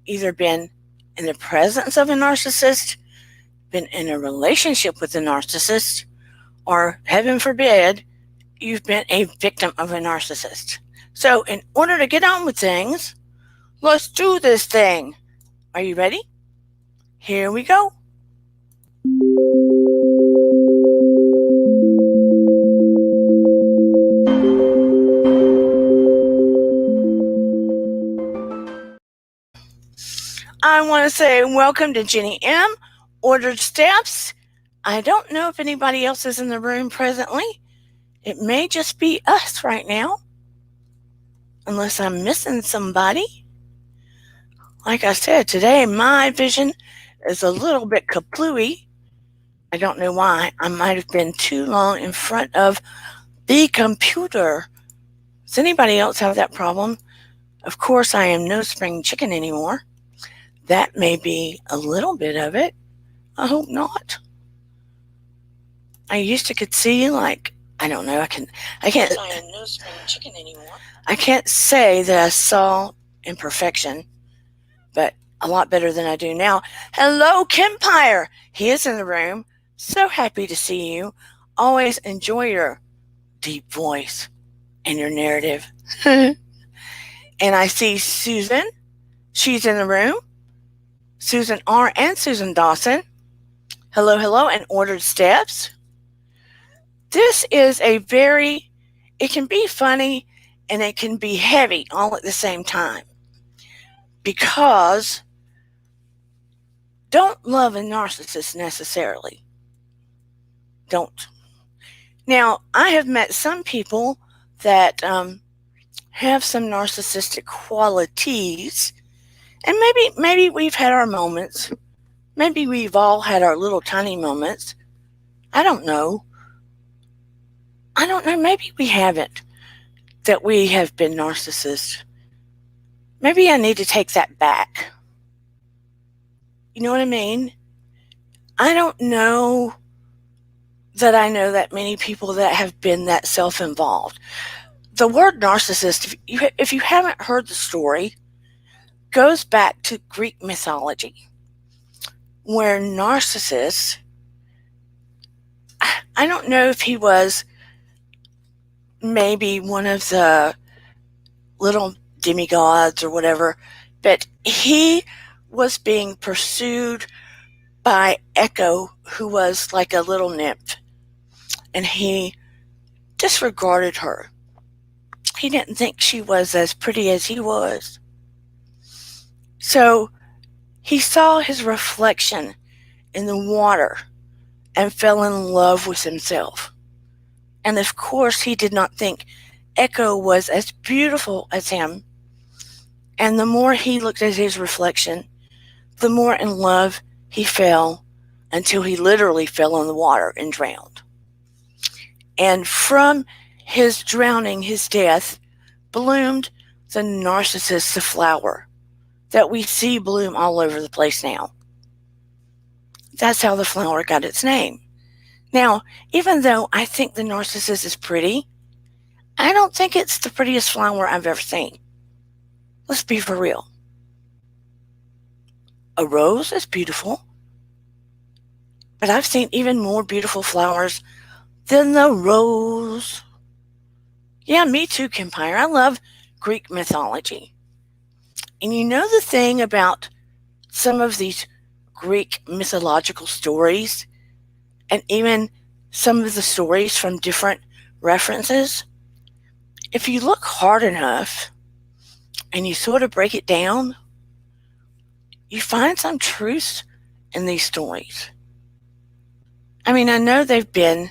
either been in the presence of a narcissist, been in a relationship with a narcissist, or heaven forbid, you've been a victim of a narcissist. So, in order to get on with things, let's do this thing. Are you ready? Here we go. I want to say welcome to Jenny M. Ordered Steps. I don't know if anybody else is in the room presently. It may just be us right now, unless I'm missing somebody. Like I said, today my vision is a little bit kaplooey. I don't know why. I might have been too long in front of the computer. Does anybody else have that problem? Of course, I am no spring chicken anymore. That may be a little bit of it. I hope not. I used to could see I don't know. I can't. I am no spring chicken anymore. I can't say that I saw imperfection, but a lot better than I do now. Hello, Kempire. He is in the room. So happy to see you. Always enjoy your deep voice and your narrative. And I see Susan. She's in the room. Susan R. and Susan Dawson. Hello, hello, and Ordered Steps. This is it can be funny and it can be heavy all at the same time. Because don't love a narcissist necessarily. Don't. Now, I have met some people that have some narcissistic qualities. And maybe we've had our moments. Maybe we've all had our little tiny moments. I don't know. Maybe we haven't, that we have been narcissists. Maybe I need to take that back. You know what I mean? I don't know that I know that many people that have been that self-involved. The word narcissist, if you haven't heard the story, goes back to Greek mythology, where Narcissus, I don't know if he was maybe one of the little demigods or whatever, but he was being pursued by Echo, who was like a little nymph, and he disregarded her. He didn't think she was as pretty as he was. So he saw his reflection in the water and fell in love with himself. And of course, he did not think Echo was as beautiful as him. And the more he looked at his reflection, the more in love he fell, until he literally fell in the water and drowned. And from his drowning, his death, bloomed the Narcissus, the flower that we see bloom all over the place now. That's how the flower got its name. Now, even though I think the narcissus is pretty, I don't think it's the prettiest flower I've ever seen. Let's be for real. A rose is beautiful, but I've seen even more beautiful flowers than the rose. Yeah, me too, Kempire. I love Greek mythology. And you know the thing about some of these Greek mythological stories, and even some of the stories from different references? If you look hard enough and you sort of break it down, you find some truth in these stories. I mean, I know they've been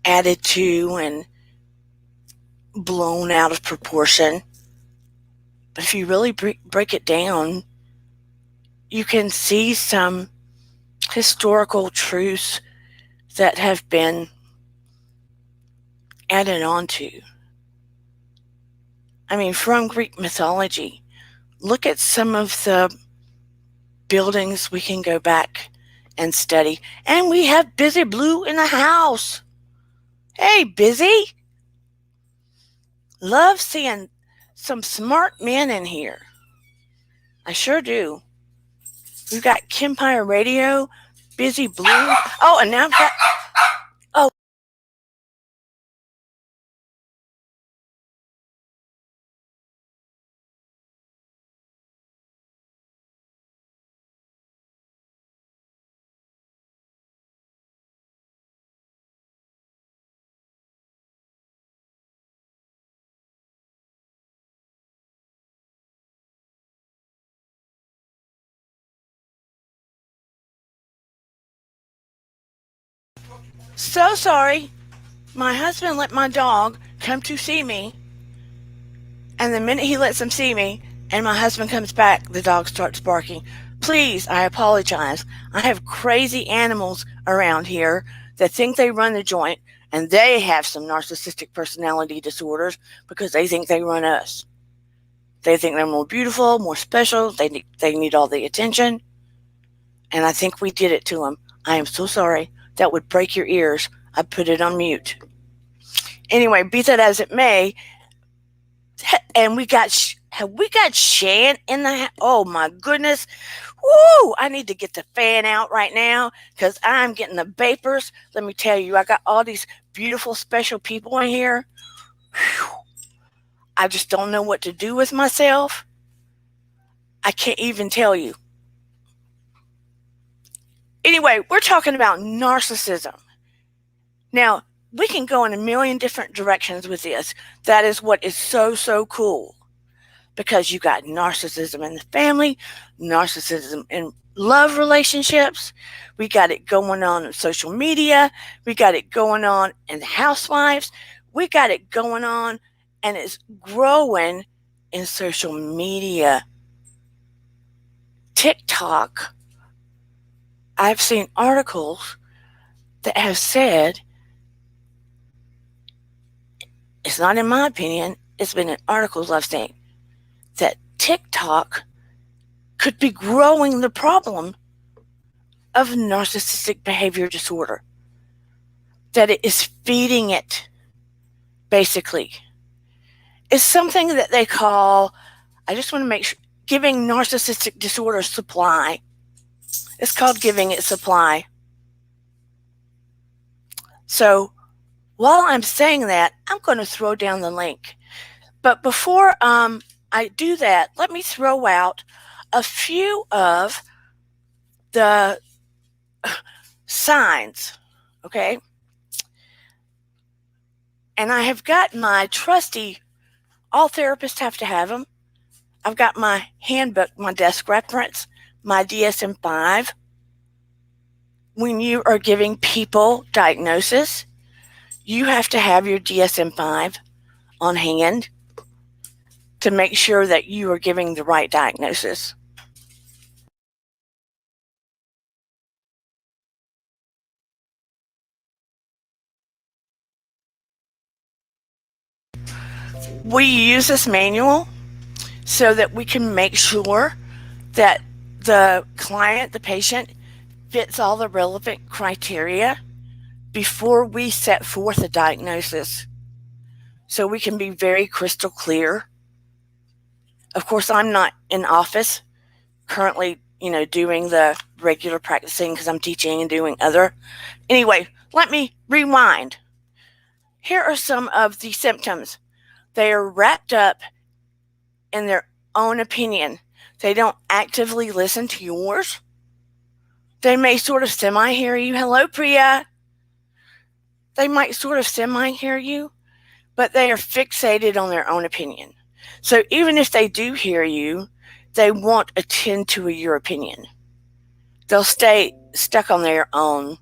added to and blown out of proportion, but if you really break it down, you can see some historical truths that have been added on to. I mean, from Greek mythology, look at some of the buildings we can go back and study. And we have Busy Blue in the house. Hey, Busy. Love seeing some smart men in here. I sure do. We've got Kempire Radio, Busy Blue. Oh, and now I've got. Oh. So sorry. My husband let my dog come to see me, and the minute he lets him see me and my husband comes back, the dog starts barking. Please, I apologize. I have crazy animals around here that think they run the joint, and they have some narcissistic personality disorders because they think they run us. They think they're more beautiful, more special. They need all the attention. And I think we did it to them. I am so sorry. That would break your ears. I put it on mute. Anyway, be that as it may, and have we got Shan in the oh my goodness. Woo! I need to get the fan out right now because I'm getting the vapors. Let me tell you, I got all these beautiful, special people in here. Whew. I just don't know what to do with myself. I can't even tell you. Anyway, we're talking about narcissism. Now, we can go in a million different directions with this. That is what is so, so cool. Because you got narcissism in the family, narcissism in love relationships. We got it going on in social media. We got it going on in the housewives. We got it going on, and it's growing in social media. TikTok, I've seen articles that have said, it's not in my opinion, it's been in articles I've seen, that TikTok could be growing the problem of narcissistic behavior disorder. That it is feeding it, basically. It's something that they call, I just want to make sure, giving narcissistic disorder supply. It's called giving it supply. So while I'm saying that, I'm going to throw down the link. But before I do that, let me throw out a few of the signs, okay? And I have got my trusty, all therapists have to have them. I've got my handbook, my desk reference, my DSM-5. When you are giving people diagnosis, you have to have your DSM-5 on hand to make sure that you are giving the right diagnosis. We use this manual so that we can make sure that the client, the patient, fits all the relevant criteria before we set forth a diagnosis. So we can be very crystal clear. Of course, I'm not in office currently, doing the regular practicing because I'm teaching and doing other. Anyway, let me rewind. Here are some of the symptoms. They are wrapped up in their own opinion. They don't actively listen to yours. They may sort of semi-hear you. Hello, Priya. They might sort of semi-hear you, but they are fixated on their own opinion. So even if they do hear you, they won't attend to your opinion. They'll stay stuck on their own.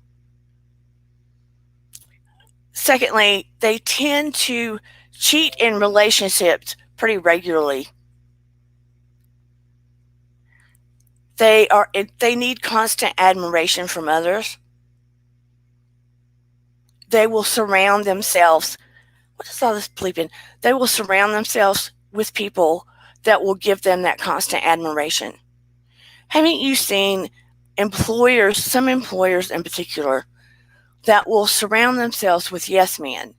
Secondly, they tend to cheat in relationships pretty regularly. They need constant admiration from others. They will surround themselves. What is all this bleeping? They will surround themselves with people that will give them that constant admiration. Haven't you seen employers, some employers in particular, that will surround themselves with yes men?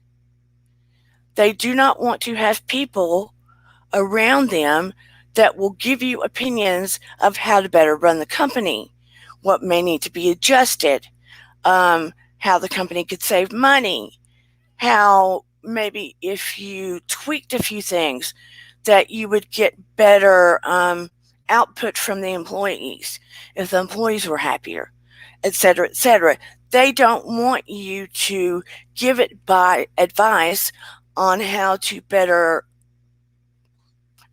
They do not want to have people around them that will give you opinions of how to better run the company, what may need to be adjusted, how the company could save money, how maybe if you tweaked a few things that you would get better output from the employees if the employees were happier, et cetera, et cetera. They don't want you to give it by advice on how to better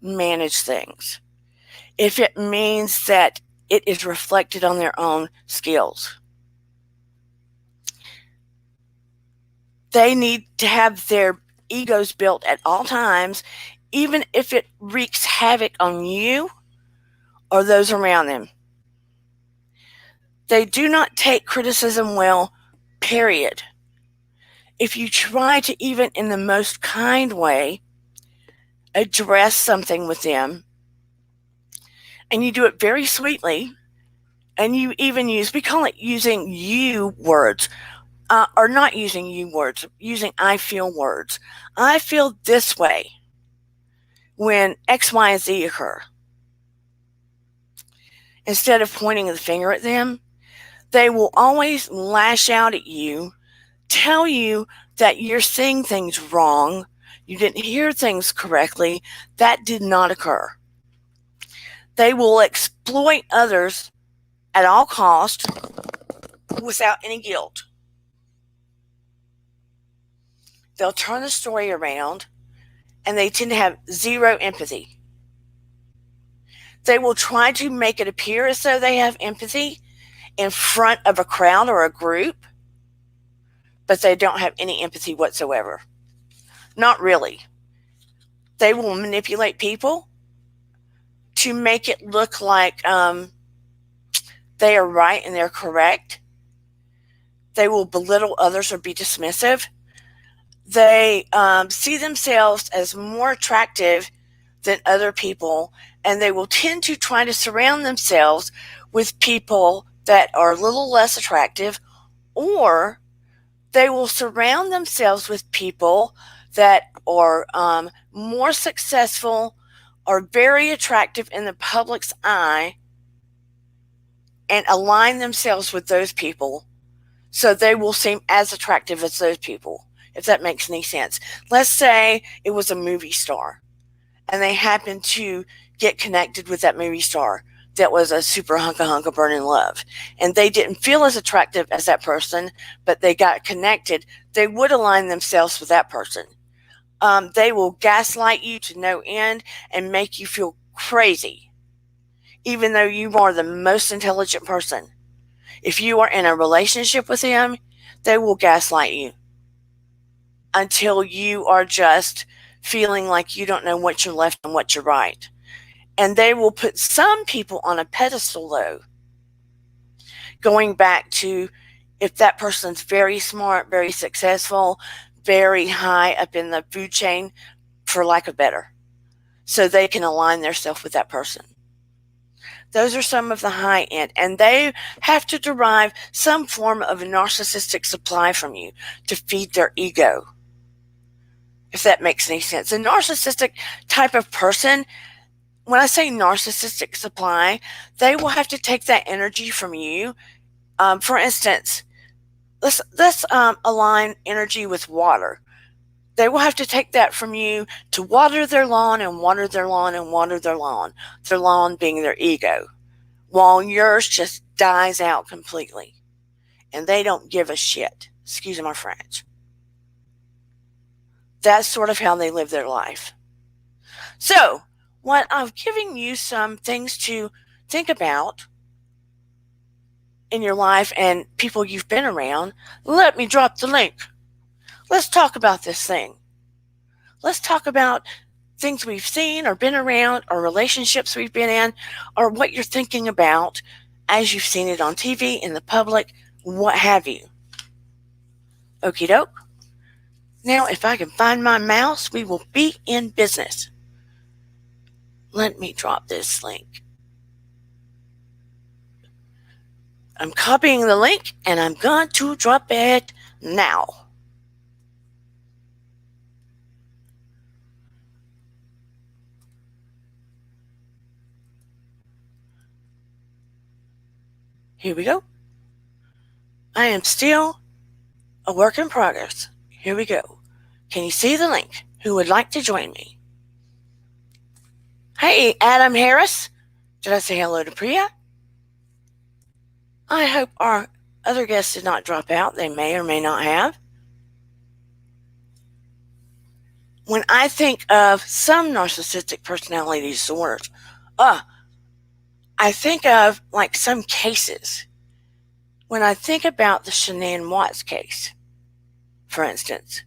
manage things if it means that it is reflected on their own skills. They need to have their egos built at all times, even if it wreaks havoc on you or those around them. They do not take criticism well, period. If you try to, even in the most kind way, address something with them, and you do it very sweetly, and you even use, we call it using you words, or not using you words, using I feel words. I feel this way when X, Y, and Z occur. Instead of pointing the finger at them, they will always lash out at you, tell you that you're seeing things wrong, you didn't hear things correctly, that did not occur. They will exploit others at all costs without any guilt. They'll turn the story around, and they tend to have zero empathy. They will try to make it appear as though they have empathy in front of a crowd or a group, but they don't have any empathy whatsoever. Not really. They will manipulate people to make it look like they are right and they're correct. They will belittle others or be dismissive. They see themselves as more attractive than other people, and they will tend to try to surround themselves with people that are a little less attractive, or they will surround themselves with people that are more successful or very attractive in the public's eye and align themselves with those people so they will seem as attractive as those people, if that makes any sense. Let's say it was a movie star and they happened to get connected with that movie star that was a super hunka burning love, and they didn't feel as attractive as that person, but they got connected. They would align themselves with that person. They will gaslight you to no end and make you feel crazy, even though you are the most intelligent person. If you are in a relationship with them, they will gaslight you until you are just feeling like you don't know what you're left and what you're right. And they will put some people on a pedestal, though, going back to if that person's very smart, very successful, very high up in the food chain, for lack of better, so they can align themselves with that person. Those are some of the high end, and they have to derive some form of a narcissistic supply from you to feed their ego, if that makes any sense. A narcissistic type of person, when I say narcissistic supply, they will have to take that energy from you. For instance, let's align energy with water. They will have to take that from you to water their lawn and water their lawn and water their lawn being their ego, while yours just dies out completely. And they don't give a shit. Excuse my French. That's sort of how they live their life. So, what I'm giving you some things to think about in your life and people you've been around, let me drop the link. Let's talk about this thing. Let's talk about things we've seen or been around or relationships we've been in or what you're thinking about as you've seen it on TV, in the public, what have you. Okie doke. Now, if I can find my mouse, we will be in business. Let me drop this link. I'm copying the link and I'm going to drop it now. Here we go. I am still a work in progress. Here we go. Can you see the link? Who would like to join me? Hey, Adam Harris. Did I say hello to Priya? I hope our other guests did not drop out. They may or may not have. When I think of some narcissistic personality disorders, I think of like some cases. When I think about the Shanann Watts case, for instance,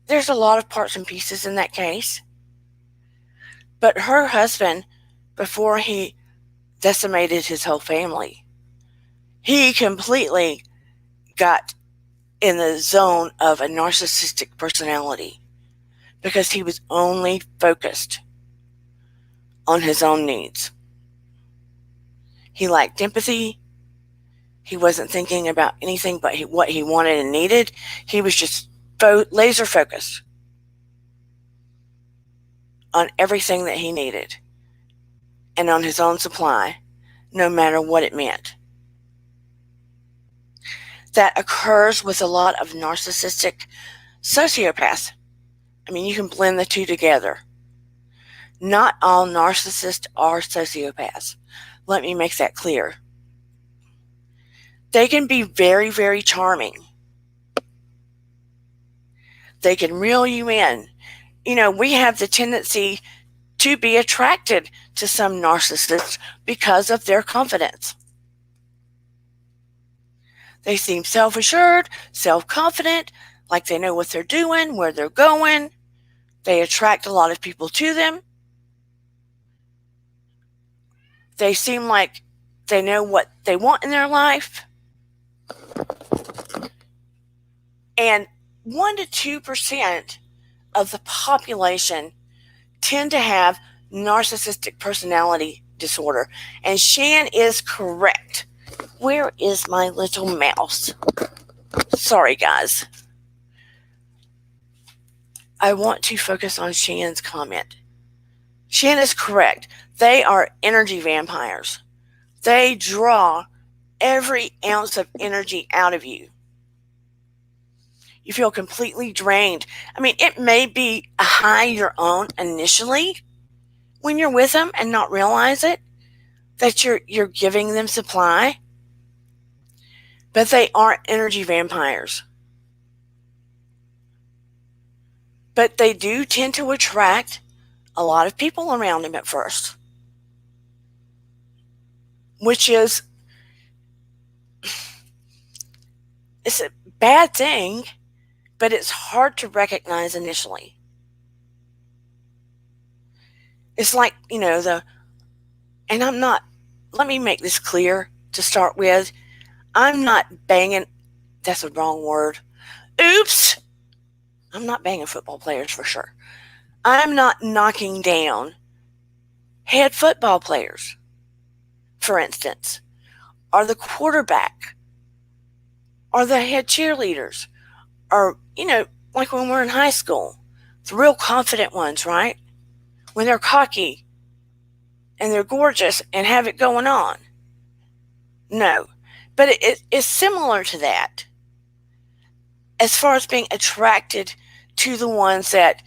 there's a lot of parts and pieces in that case. But her husband, before he decimated his whole family, he completely got in the zone of a narcissistic personality because he was only focused on his own needs. He lacked empathy. He wasn't thinking about anything but what he wanted and needed. He was just laser focused on everything that he needed and on his own supply, no matter what it meant. That occurs with a lot of narcissistic sociopaths. I mean, you can blend the two together. Not all narcissists are sociopaths. Let me make that clear. They can be very, very charming. They can reel you in. You know, we have the tendency to be attracted to some narcissists because of their confidence. They seem self-assured, self-confident, like they know what they're doing, where they're going. They attract a lot of people to them. They seem like they know what they want in their life. And 1 to 2% of the population tend to have narcissistic personality disorder. And Shan is correct. Where is my little mouse? Sorry, guys. I want to focus on Shan's comment. Shan is correct. They are energy vampires. They draw every ounce of energy out of you. You feel completely drained. I mean, it may be a high your own initially when you're with them and not realize it, that you're giving them supply, but they aren't energy vampires. But they do tend to attract a lot of people around them at first, which is, it's a bad thing, but it's hard to recognize initially. It's like, you know, and I'm not, let me make this clear to start with. I'm not banging, that's a wrong word. Oops! I'm not banging football players for sure. I'm not knocking down head football players, for instance, or the quarterback, or the head cheerleaders, or, you know, like when we're in high school, the real confident ones, right? When they're cocky and they're gorgeous and have it going on. No, but it's similar to that as far as being attracted to the ones that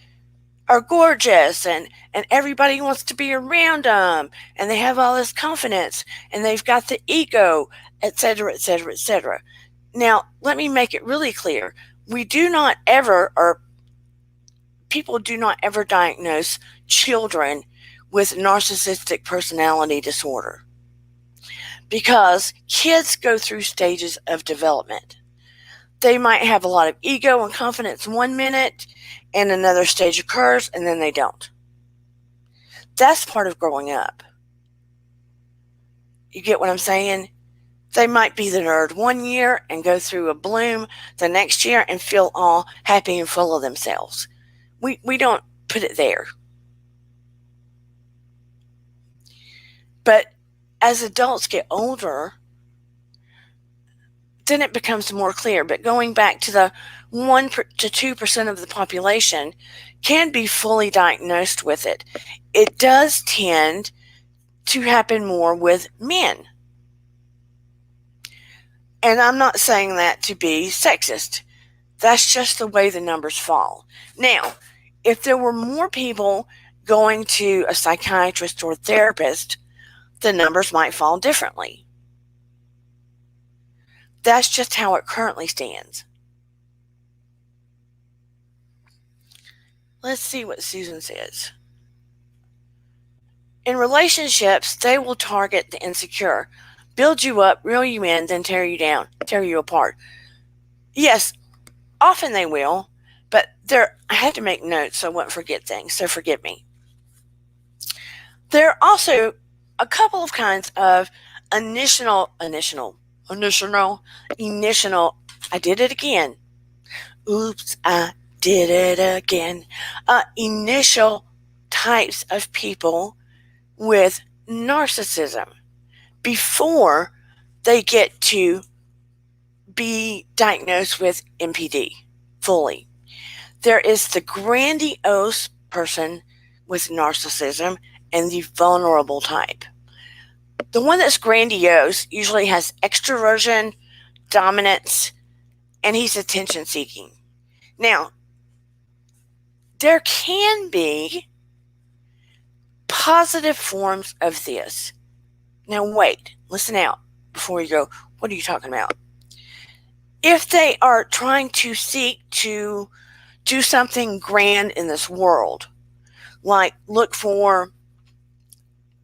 are gorgeous and everybody wants to be around them and they have all this confidence and they've got the ego, etc., etc., etc. Now, let me make it really clear. We do not ever, or people do not ever diagnose children with narcissistic personality disorder because kids go through stages of development. They might have a lot of ego and confidence 1 minute and another stage occurs and then they don't. That's part of growing up. You get what I'm saying? They might be the nerd 1 year and go through a bloom the next year and feel all happy and full of themselves. We don't put it there. But as adults get older, then it becomes more clear. But going back to the 1 to 2% of the population can be fully diagnosed with it. It does tend to happen more with men. And I'm not saying that to be sexist. That's just the way the numbers fall. Now, if there were more people going to a psychiatrist or therapist, the numbers might fall differently. That's just how it currently stands. Let's see what Susan says. In relationships, they will target the insecure, build you up, reel you in, then tear you down, tear you apart. Yes, often they will, but I had to make notes so I wouldn't forget things, so forgive me. There are also a couple of kinds of initial, I did it again. Oops, I did it again. Initial types of people with narcissism before they get to be diagnosed with NPD fully. There is the grandiose person with narcissism and the vulnerable type. The one that's grandiose usually has extroversion, dominance, and he's attention seeking. Now, there can be positive forms of this. Now, wait, listen out before you go, what are you talking about? If they are trying to seek to do something grand in this world, like look for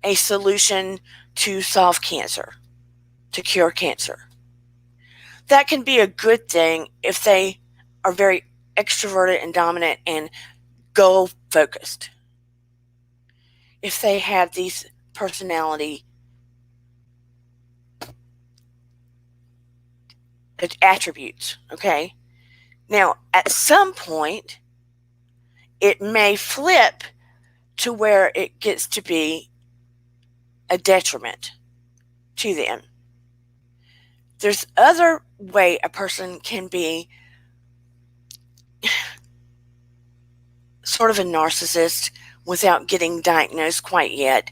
a solution to solve cancer, to cure cancer, that can be a good thing if they are very extroverted and dominant and goal focused. If they have these personality attributes, okay? Now, at some point, it may flip to where it gets to be a detriment to them. There's other way a person can be sort of a narcissist without getting diagnosed quite yet,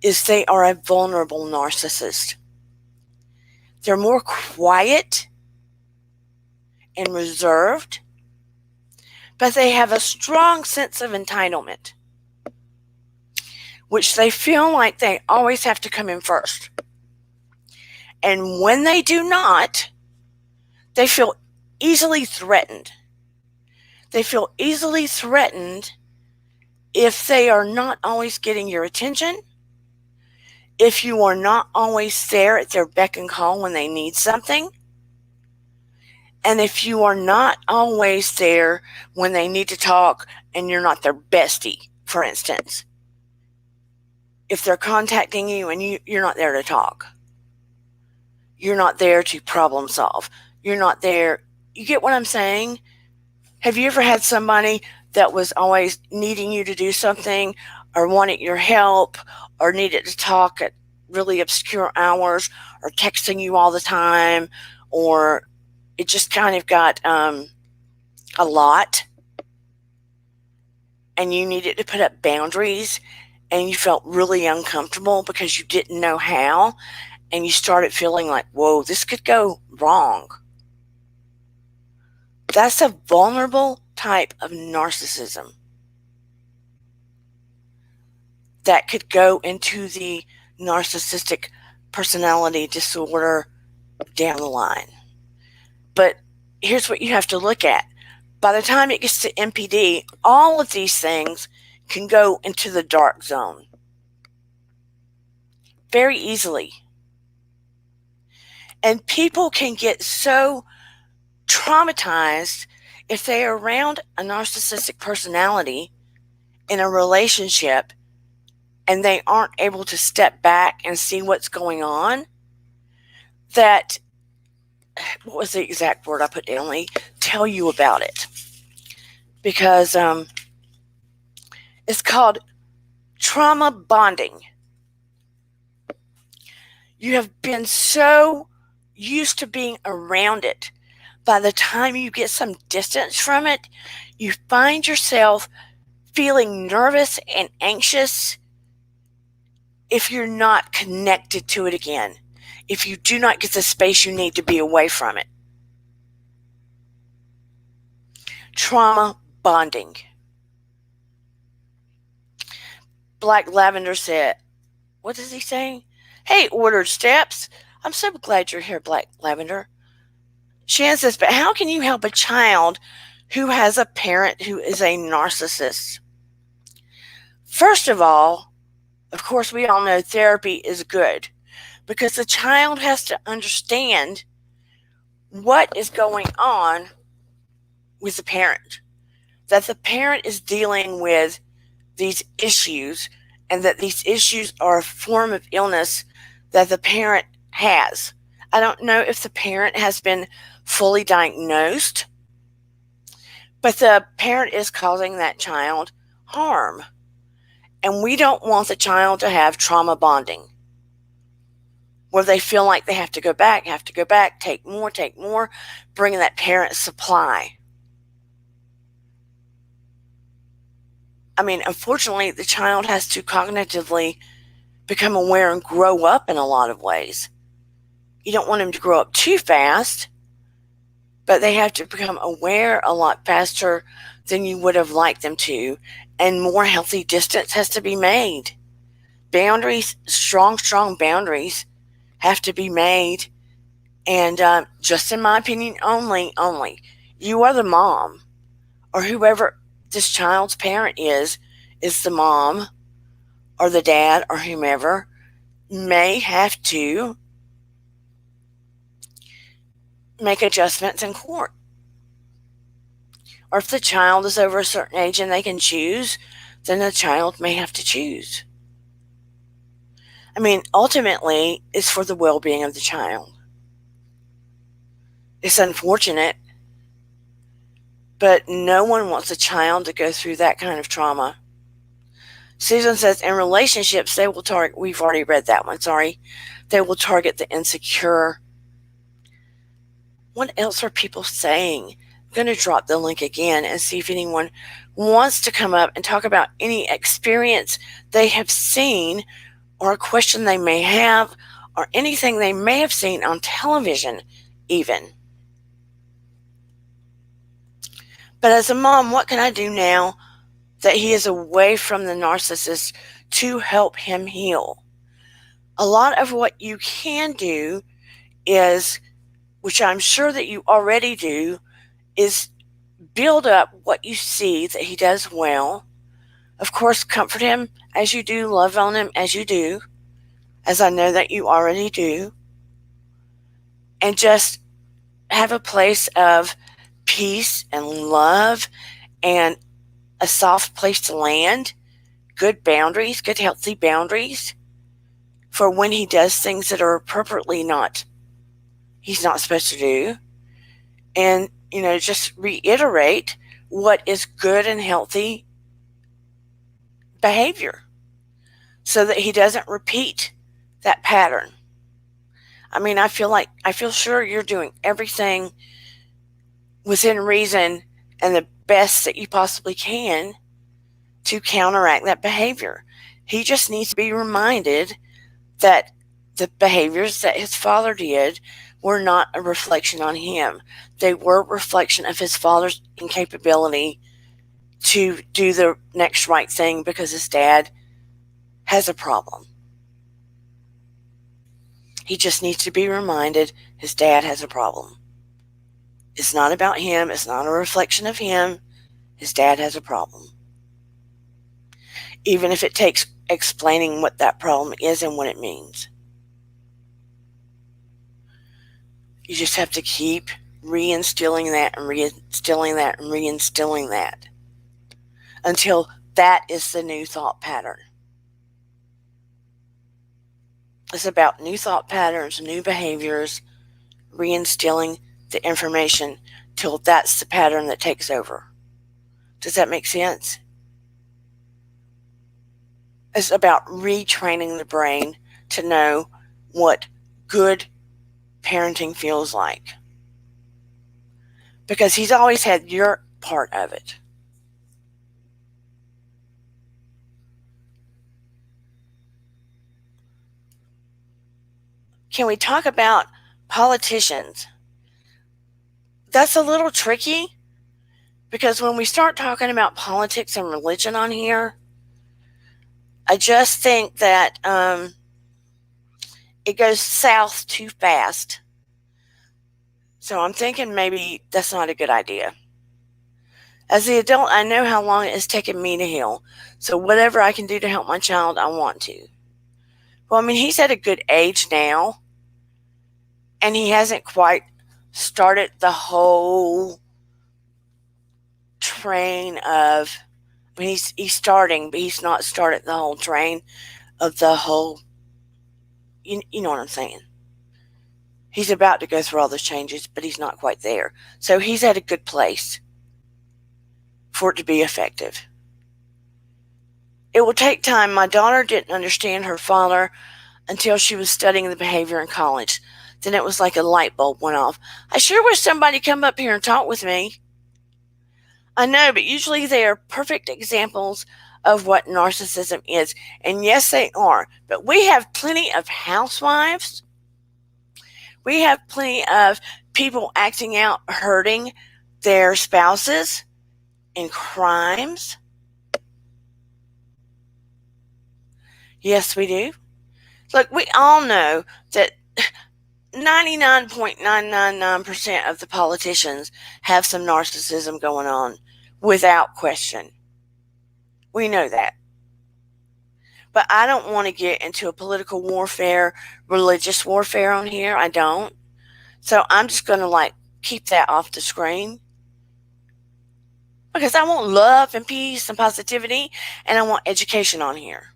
is they are a vulnerable narcissist. They're more quiet and reserved, but they have a strong sense of entitlement, which they feel like they always have to come in first. And when they do not, they feel easily threatened. They feel easily threatened if they are not always getting your attention, if you are not always there at their beck and call when they need something, and if you are not always there when they need to talk and you're not their bestie, for instance. If they're contacting you and you're not there to talk, you're not there to problem solve, you're not there, you get what I'm saying? Have you ever had somebody that was always needing you to do something or wanted your help or needed to talk at really obscure hours or texting you all the time, or it just kind of got a lot and you needed to put up boundaries and you felt really uncomfortable because you didn't know how, and you started feeling like, whoa, this could go wrong? That's a vulnerable type of narcissism that could go into the narcissistic personality disorder down the line. But here's what you have to look at. By the time it gets to NPD, all of these things can go into the dark zone very easily. And people can get so traumatized if they are around a narcissistic personality in a relationship and they aren't able to step back and see what's going on, that, what was the exact word I put down? Let me tell you about it. Because it's called trauma bonding. You have been so used to being around it. By the time you get some distance from it, you find yourself feeling nervous and anxious if you're not connected to it again. if you do not get the space you need to be away from it. Trauma bonding. Black Lavender said, what is he saying? Hey, ordered steps. I'm so glad you're here, Black Lavender. Shan says, but how can you help a child who has a parent who is a narcissist? First of all, of course, we all know therapy is good because the child has to understand what is going on with the parent, that the parent is dealing with these issues and that these issues are a form of illness that the parent has. I don't know if the parent has been fully diagnosed, but the parent is causing that child harm. And we don't want the child to have trauma bonding, where they feel like they have to go back, take more, bring that parent supply. I mean, unfortunately, the child has to cognitively become aware and grow up in a lot of ways. You don't want them to grow up too fast, but they have to become aware a lot faster than you would have liked them to, and more healthy distance has to be made. Boundaries, strong boundaries have to be made, and just in my opinion only, you are the mom, or whoever this child's parent is the mom or the dad or whomever, may have to make adjustments in court. Or if the child is over a certain age and they can choose, then the child may have to choose. I mean, ultimately, it's for the well-being of the child. It's unfortunate, but no one wants a child to go through that kind of trauma. Susan says, in relationships, they will target, we've already read that one, sorry. They will target the insecure. What else are people saying? I'm going to drop the link again and see if anyone wants to come up and talk about any experience they have seen, or a question they may have, or anything they may have seen on television even. But as a mom, what can I do now that he is away from the narcissist to help him heal? A lot of what you can do is, which I'm sure that you already do, is build up what you see that he does well. Of course, comfort him as you do, love on him as you do, as I know that you already do. And just have a place of peace and love and a soft place to land, good boundaries, good healthy boundaries for when he does things that are appropriately he's not supposed to do. And, just reiterate what is good and healthy behavior so that he doesn't repeat that pattern. I mean, I feel sure you're doing everything within reason and the best that you possibly can to counteract that behavior. He just needs to be reminded that the behaviors that his father did were not a reflection on him. They were a reflection of his father's incapability to do the next right thing because his dad has a problem. He just needs to be reminded his dad has a problem. It's not about him. It's not a reflection of him. His dad has a problem. Even if it takes explaining what that problem is and what it means. You just have to keep reinstilling that and reinstilling that and reinstilling that until that is the new thought pattern. It's about new thought patterns, new behaviors, reinstilling the information till that's the pattern that takes over. Does that make sense? It's about retraining the brain to know what good parenting feels like. Because he's always had your part of it. can we talk about politicians? That's a little tricky because when we start talking about politics and religion on here, I just think that it goes south too fast. So I'm thinking maybe that's not a good idea. As the adult, I know how long it has taken me to heal. So whatever I can do to help my child, I want to. Well, I mean, he's at a good age now, and he hasn't quite started the whole train of, I mean, he's starting, but he's not started the whole train of the whole, you know what I'm saying. He's about to go through all those changes, but he's not quite there. So he's at a good place for it to be effective. It will take time. My daughter didn't understand her father until she was studying the behavior in college. Then it was like a light bulb went off. I sure wish somebody come up here and talk with me. I know, but usually they are perfect examples of what narcissism is. And yes, they are. But we have plenty of housewives. We have plenty of people acting out, hurting their spouses in crimes. Yes, we do. Look, we all know that 99.999% of the politicians have some narcissism going on without question. We know that. But I don't want to get into a political warfare, religious warfare on here. I don't. So I'm just going to keep that off the screen. Because I want love and peace and positivity, and I want education on here.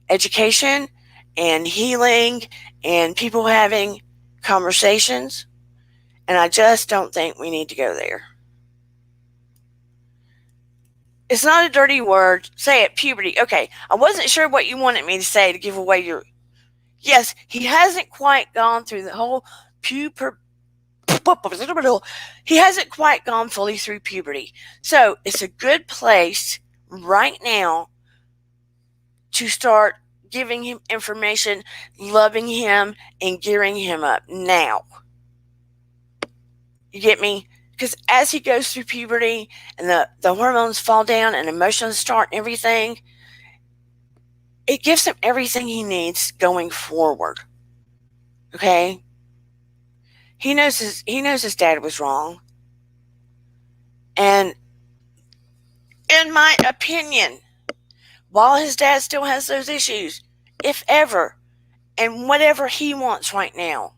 Education and healing and people having conversations. And I just don't think we need to go there. It's not a dirty word. Say it, puberty. Okay, I wasn't sure what you wanted me to say to give away your... Yes, he hasn't quite gone through the whole he hasn't quite gone fully through puberty. So it's a good place right now to start giving him information, loving him, and gearing him up now. You get me? Because as he goes through puberty and the hormones fall down and emotions start and everything, it gives him everything he needs going forward. Okay? He knows his dad was wrong. And in my opinion, while his dad still has those issues, if ever, and whatever he wants right now,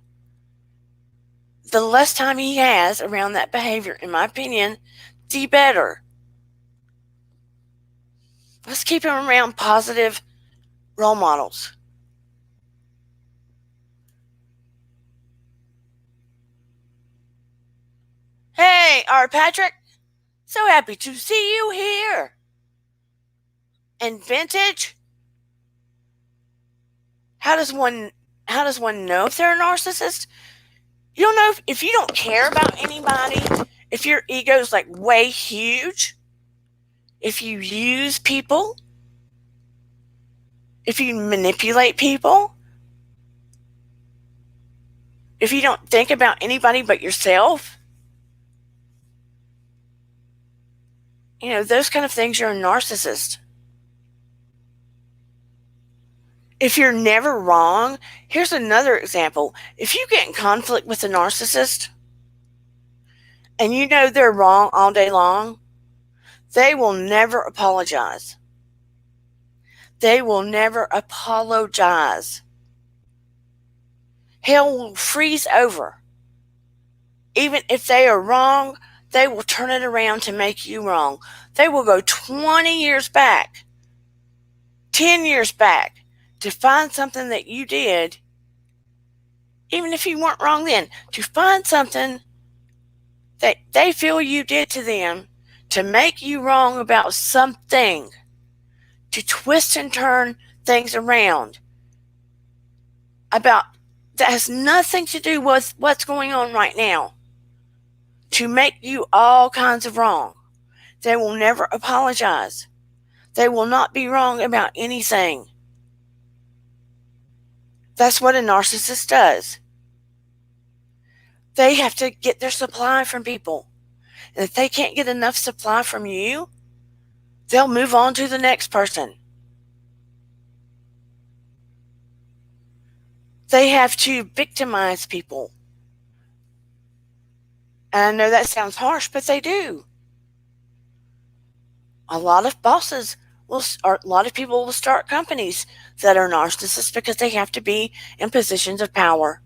the less time he has around that behavior, in my opinion, the better. Let's keep him around positive role models. Hey, Art Patrick, so happy to see you here. And vintage? How does one know if they're a narcissist? You don't know if you don't care about anybody, if your ego's way huge, if you use people, if you manipulate people, if you don't think about anybody but yourself, those kind of things, you're a narcissist. If you're never wrong, here's another example. If you get in conflict with a narcissist and you know they're wrong all day long, they will never apologize. They will never apologize. Hell will freeze over. Even if they are wrong, they will turn it around to make you wrong. They will go 20 years back, 10 years back, to find something that you did, even if you weren't wrong then, to find something that they feel you did to them to make you wrong about something, to twist and turn things around about that has nothing to do with what's going on right now, to make you all kinds of wrong. They will never apologize. They will not be wrong about anything. That's what a narcissist does. They have to get their supply from people. And if they can't get enough supply from you, they'll move on to the next person. They have to victimize people. And I know that sounds harsh, but they do. A lot of bosses will, or a lot of people will start companies that are narcissists because they have to be in positions of power.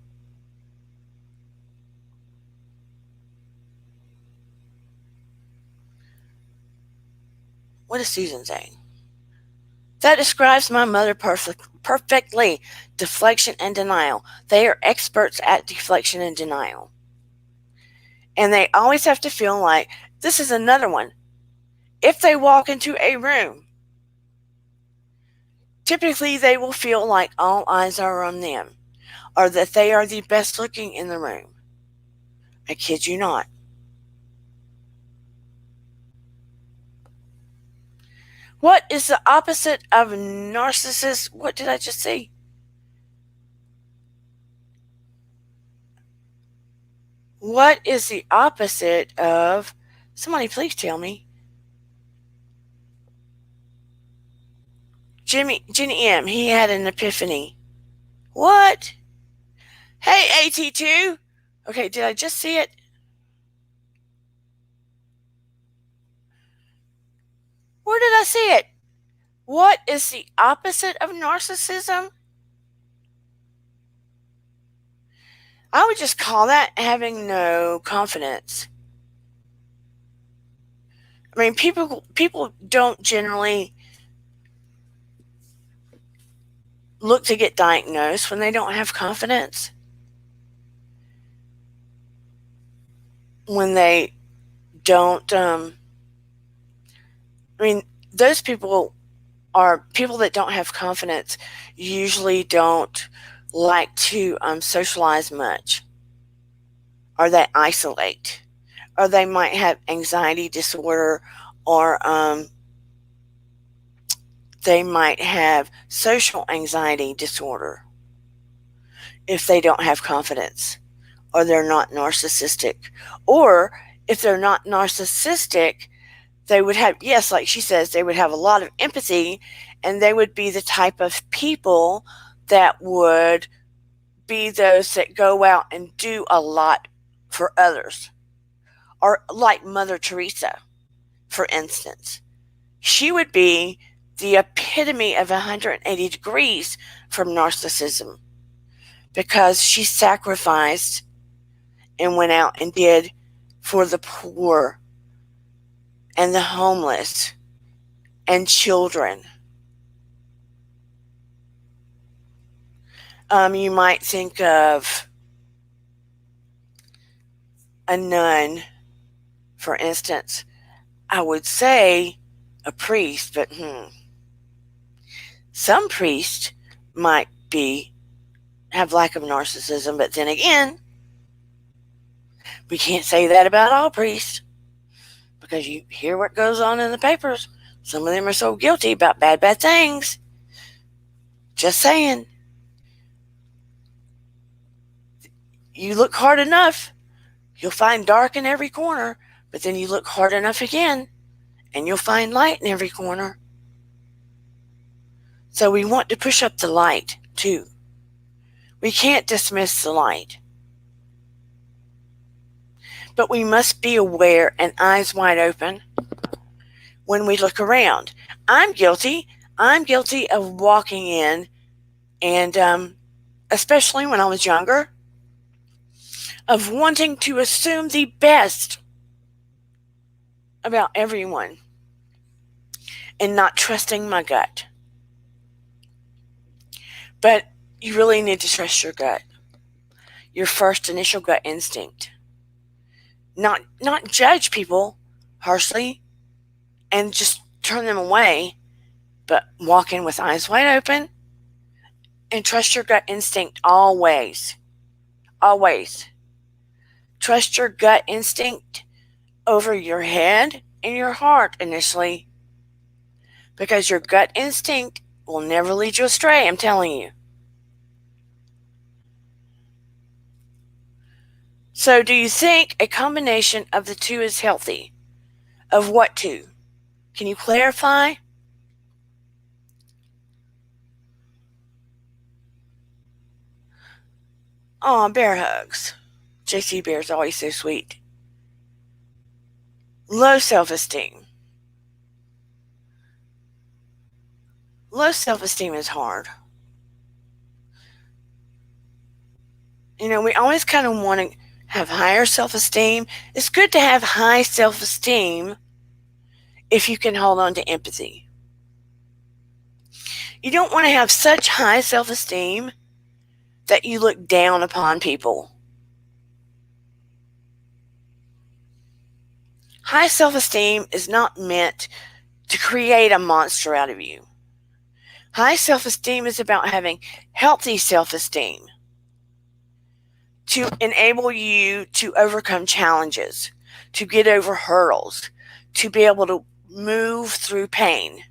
What is Susan saying? That describes my mother perfectly. Deflection and denial. They are experts at deflection and denial. And they always have to feel like, this is another one. If they walk into a room, typically they will feel like all eyes are on them, or that they are the best looking in the room. I kid you not. What is the opposite of narcissist? What did I just say? What is the opposite of... Somebody please tell me. Jenny M, he had an epiphany. What? Hey, AT2. Okay, did I just see it? Where did I see it? What is the opposite of narcissism? I would just call that having no confidence. I mean, people don't generally look to get diagnosed when they don't have confidence. When they don't, those people are people that don't have confidence, usually don't like to socialize much, or they isolate, or they might have anxiety disorder, or they might have social anxiety disorder if they don't have confidence, or they're not narcissistic. Or if they're not narcissistic, they would have, yes, like she says, they would have a lot of empathy, and they would be the type of people that would be those that go out and do a lot for others. Or like Mother Teresa, for instance. She would be the epitome of 180 degrees from narcissism, because she sacrificed and went out and did for the poor and the homeless and children. You might think of a nun, for instance. I would say a priest, but some priests might have lack of narcissism, but then again, we can't say that about all priests, because you hear what goes on in the papers. Some of them are so guilty about bad things. Just saying. You look hard enough, you'll find dark in every corner, but then you look hard enough again, and you'll find light in every corner. So we want to push up the light, too. We can't dismiss the light. But we must be aware and eyes wide open when we look around. I'm guilty. I'm guilty of walking in, and especially when I was younger, of wanting to assume the best about everyone and not trusting my gut. But you really need to trust your gut, your first initial gut instinct. Not judge people harshly and just turn them away, but walk in with eyes wide open and trust your gut instinct always. Always. Trust your gut instinct over your head and your heart initially, because your gut instinct will never lead you astray, I'm telling you. So, do you think a combination of the two is healthy? Of what two? Can you clarify? Aw, bear hugs. JC Bear's always so sweet. Low self-esteem. Low self-esteem is hard. We always kind of want to have higher self-esteem. It's good to have high self-esteem if you can hold on to empathy. You don't want to have such high self-esteem that you look down upon people. High self-esteem is not meant to create a monster out of you. High self-esteem is about having healthy self-esteem to enable you to overcome challenges, to get over hurdles, to be able to move through pain,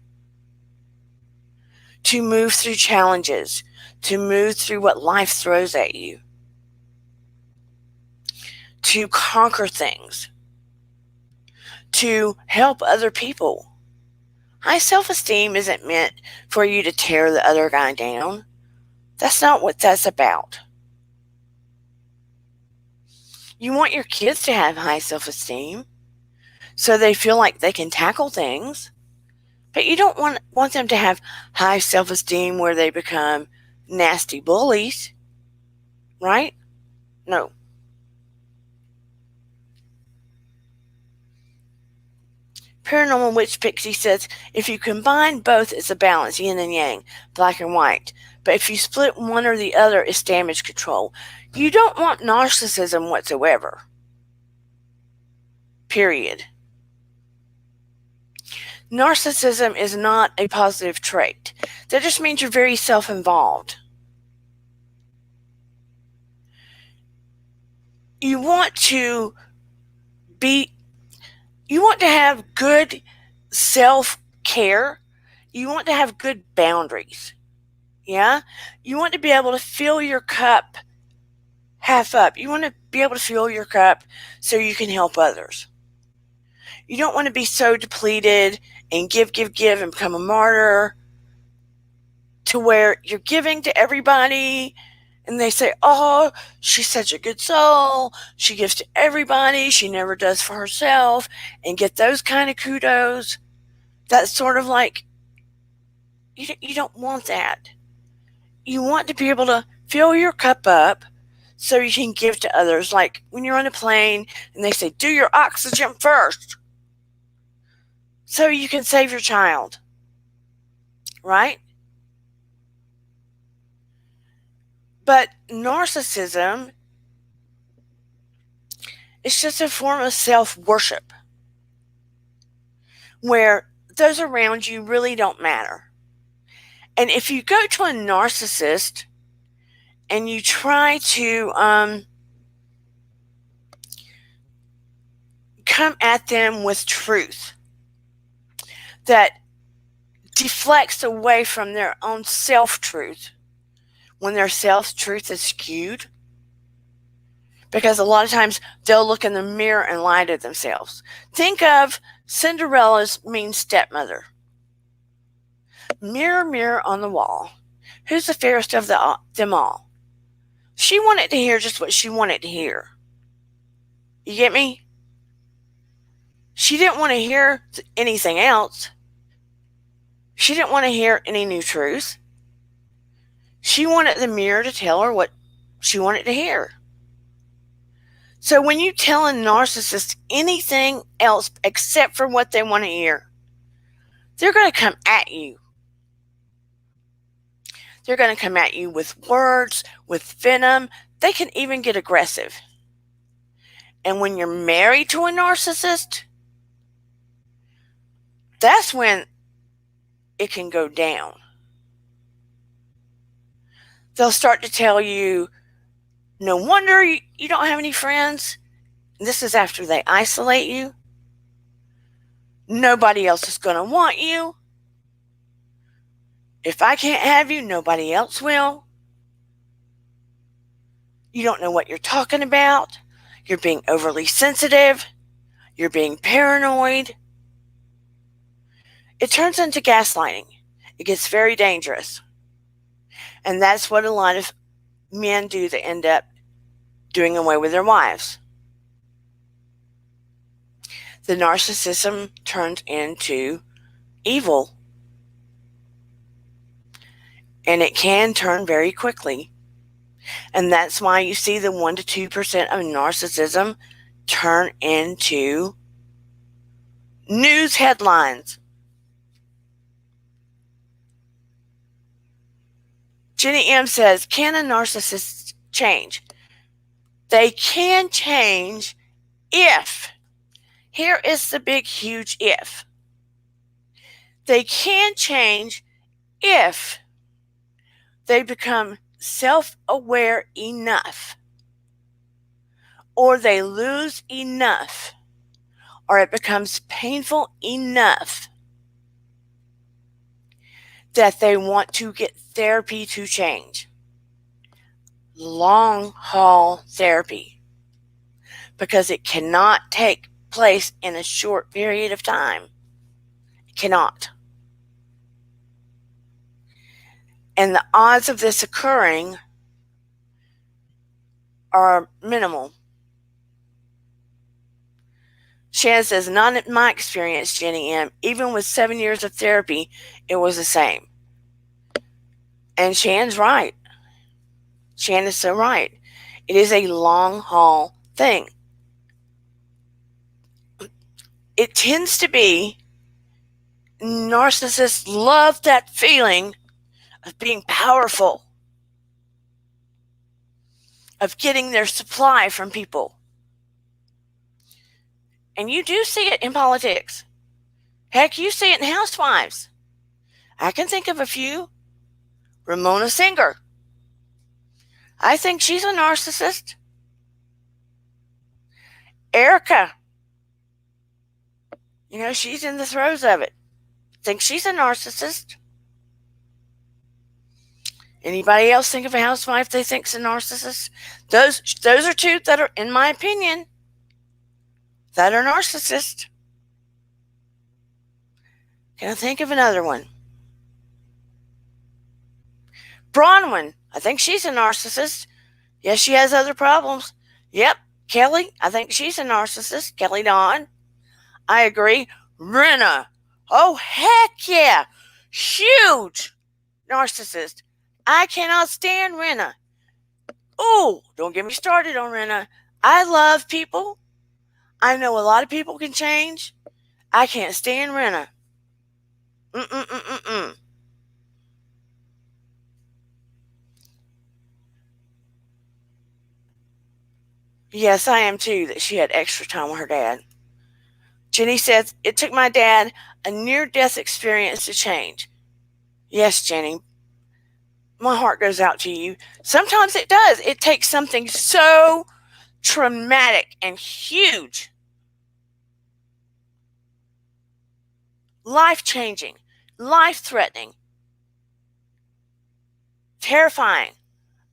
to move through challenges, to move through what life throws at you, to conquer things, to help other people. High self-esteem isn't meant for you to tear the other guy down. That's not what that's about. You want your kids to have high self-esteem so they feel like they can tackle things. But you don't want them to have high self-esteem where they become nasty bullies, right? No. Paranormal Witch Pixie says, if you combine both, it's a balance, yin and yang, black and white. But if you split one or the other, it's damage control. You don't want narcissism whatsoever. Period. Narcissism is not a positive trait. That just means you're very self-involved. You want to have good self-care. You want to have good boundaries. Yeah? You want to be able to fill your cup half up. You want to be able to fill your cup so you can help others. You don't want to be so depleted and give and become a martyr to where you're giving to everybody and they say, oh, she's such a good soul. She gives to everybody. She never does for herself, and get those kind of kudos. That's sort of like, you don't want that. You want to be able to fill your cup up so you can give to others. Like when you're on a plane and they say, do your oxygen first so you can save your child. Right? But narcissism is just a form of self-worship where those around you really don't matter. And if you go to a narcissist and you try to come at them with truth that deflects away from their own self-truth, when their self-truth is skewed, because a lot of times they'll look in the mirror and lie to themselves. Think of Cinderella's mean stepmother. Mirror, mirror on the wall, who's the fairest of them all? She wanted to hear just what she wanted to hear. You get me? She didn't want to hear anything else. She didn't want to hear any new truth. She wanted the mirror to tell her what she wanted to hear. So when you tell a narcissist anything else except for what they want to hear, they're going to come at you. They're going to come at you with words, with venom. They can even get aggressive. And when you're married to a narcissist, that's when it can go down. They'll start to tell you, no wonder you don't have any friends. This is after they isolate you. Nobody else is going to want you. If I can't have you, nobody else will. You don't know what you're talking about. You're being overly sensitive. You're being paranoid. It turns into gaslighting. It gets very dangerous. And that's what a lot of men do that end up doing away with their wives. The narcissism turns into evil. And it can turn very quickly. And that's why you see the 1% to 2% of narcissism turn into news headlines. Jenny M says, can a narcissist change? They can change if. Here is the big, huge if. They can change if they become self-aware enough, or they lose enough, or it becomes painful enough that they want to get therapy to change. Long haul therapy. Because it cannot take place in a short period of time. It cannot. And the odds of this occurring are minimal. Shan says, not in my experience, Jenny M. Even with 7 years of therapy, it was the same. And Shan's right. Shan is so right. It is a long haul thing. It tends to be narcissists love that feeling of being powerful, of getting their supply from people. And you do see it in politics. Heck, you see it in housewives. I can think of a few. Ramona Singer. I think she's a narcissist. Erica. She's in the throes of it. Think she's a narcissist. Anybody else think of a housewife they think's a narcissist? Those are two that are, in my opinion, that are narcissists. Can I think of another one? Bronwyn. I think she's a narcissist. Yes, she has other problems. Yep. Kelly. I think she's a narcissist. Kelly Dawn. I agree. Rena. Oh, heck yeah. Huge narcissist. I cannot stand Rena. Oh, don't get me started on Rena. I love people. I know a lot of people can change. I can't stand Rena. Yes, I am too, that she had extra time with her dad. Jenny says, it took my dad a near-death experience to change. Yes, Jenny. My heart goes out to you. Sometimes it does. It takes something so traumatic and huge, life-changing, life-threatening, terrifying,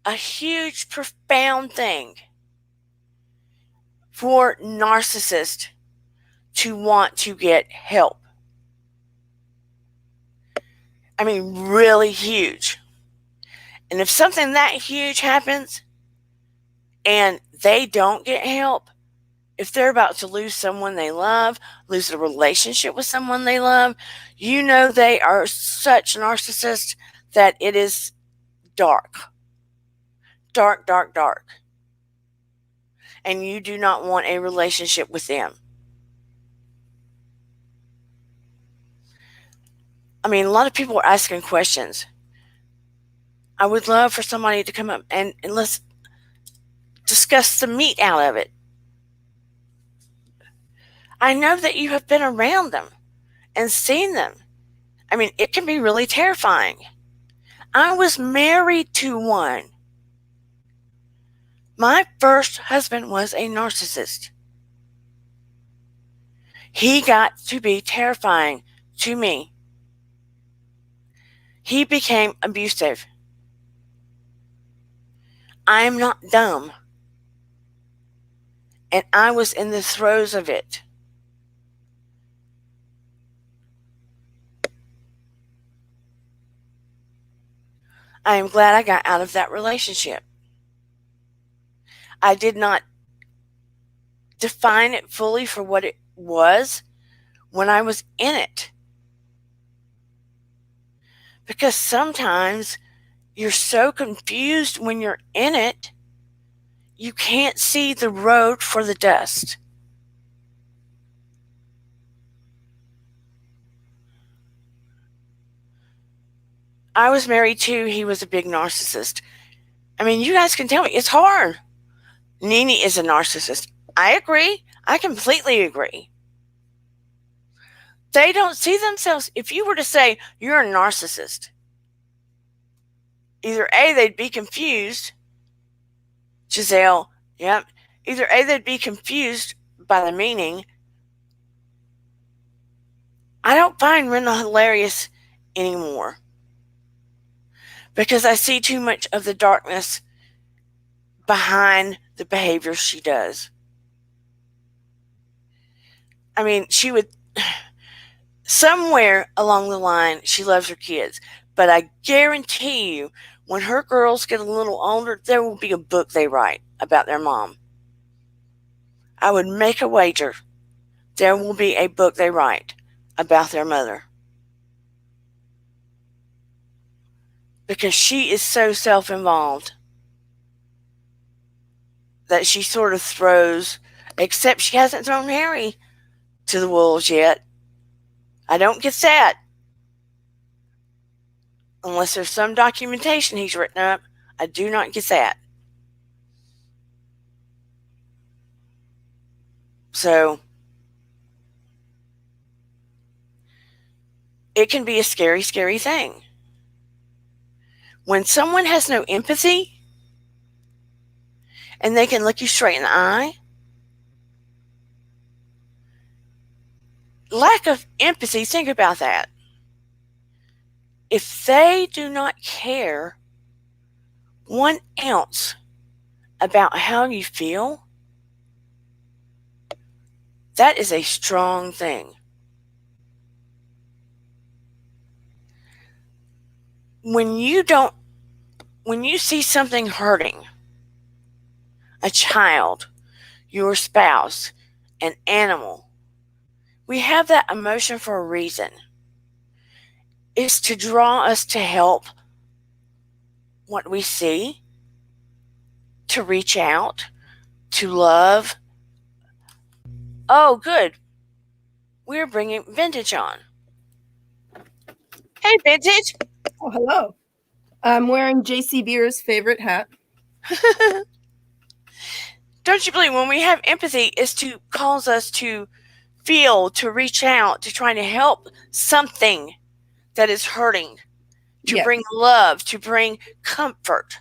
a huge, profound thing for narcissists to want to get help. I mean, really huge. And if something that huge happens and they don't get help, if they're about to lose someone they love, lose a relationship with someone they love, they are such narcissists that it is dark. Dark, dark, dark. And you do not want a relationship with them. I mean, a lot of people are asking questions. I would love for somebody to come up and let's discuss the meat out of it. I know that you have been around them and seen them. I mean, it can be really terrifying. I was married to one. My first husband was a narcissist. He got to be terrifying to me. He became abusive. I am not dumb. and I was in the throes of it. I am glad I got out of that relationship. I did not define it fully for what it was when I was in it. Because sometimes you're so confused when you're in it, you can't see the road for the dust. I was married to, he was a big narcissist. I mean, you guys can tell me, it's hard. Nene is a narcissist. I agree. I completely agree. They don't see themselves. If you were to say you're a narcissist, either A, they'd be confused. Giselle, yep. Either A, they'd be confused by the meaning. I don't find Rena hilarious anymore because I see too much of the darkness behind the behavior she does. I mean, she would, somewhere along the line, she loves her kids. But I guarantee you, when her girls get a little older, there will be a book they write about their mom. I would make a wager there will be a book they write about their mother. Because she is so self-involved that she sort of throws, except she hasn't thrown Harry to the wolves yet. I don't get that. Unless there's some documentation he's written up, I do not get that. So, it can be a scary, scary thing. When someone has no empathy and they can look you straight in the eye, lack of empathy, think about that. If they do not care 1 ounce about how you feel, that is a strong thing. When you see something hurting, a child, your spouse, an animal, we have that emotion for a reason. It's to draw us to help what we see, to reach out, to love. Oh, good. We're bringing Vintage on. Hey, Vintage. Oh, hello. I'm wearing JC Beer's favorite hat. Don't you believe when we have empathy, it's to cause us to feel, to reach out, to try to help something that is hurting, to bring love, to bring comfort.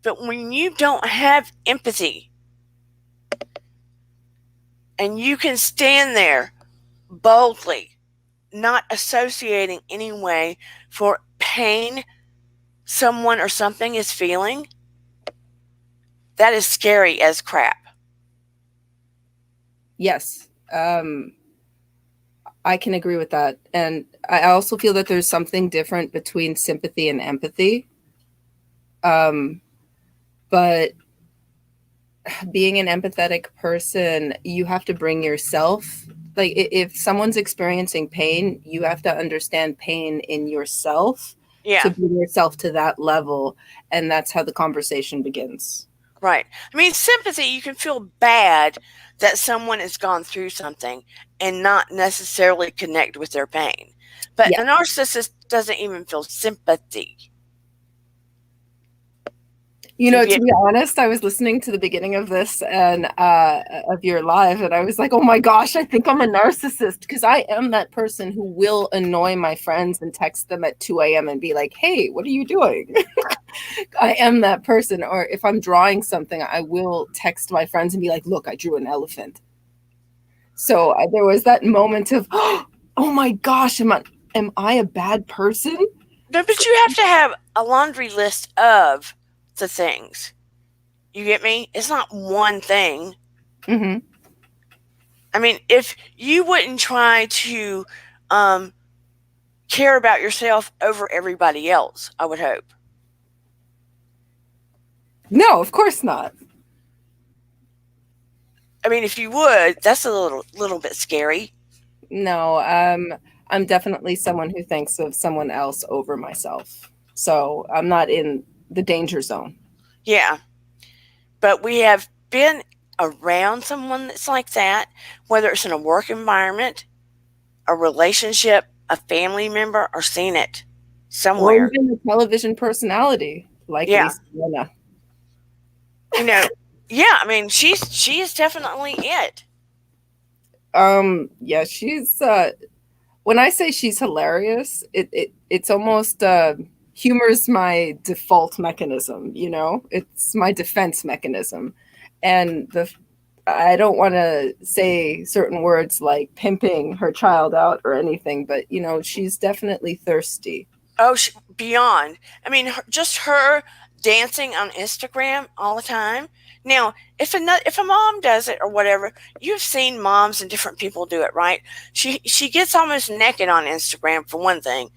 But when you don't have empathy and you can stand there boldly, not associating any way for pain someone or something is feeling, that is scary as crap. Yes. I can agree with that. And I also feel that there's something different between sympathy and empathy. But being an empathetic person, you have to bring yourself. Like if someone's experiencing pain, you have to understand pain in yourself to bring yourself to that level. And that's how the conversation begins. Right. I mean, sympathy, you can feel bad that someone has gone through something and not necessarily connect with their pain. But a narcissist doesn't even feel sympathy. You know, to be honest, I was listening to the beginning of this and of your live, and I was like, oh my gosh, I think I'm a narcissist, because I am that person who will annoy my friends and text them at 2 a.m. and be like, hey, what are you doing? I am that person. Or if I'm drawing something, I will text my friends and be like, look, I drew an elephant. So there was that moment of, oh my gosh, am I a bad person? No, but you have to have a laundry list of the things. You get me? It's not one thing. Mm-hmm. I mean, if you wouldn't try to um, care about yourself over everybody else, I would hope. No, of course not. I mean, if you would, that's a little bit scary. No, I'm definitely someone who thinks of someone else over myself. So I'm not in the danger zone. Yeah, but we have been around someone that's like that, whether it's in a work environment, a relationship, a family member, or seen it Or somewhere. even a television personality like Yeah, Lisa Rinna. you know, yeah. I mean, she is definitely it. Yeah, she's when I say she's hilarious, it's almost humor's my default mechanism, you know? It's my defense mechanism. And the I don't want to say certain words like pimping her child out or anything, but you know, she's definitely thirsty. Oh, beyond. I mean, just her dancing on Instagram all the time. Now, if a mom does it or whatever, you've seen moms and different people do it, right? She gets almost naked on Instagram for one thing.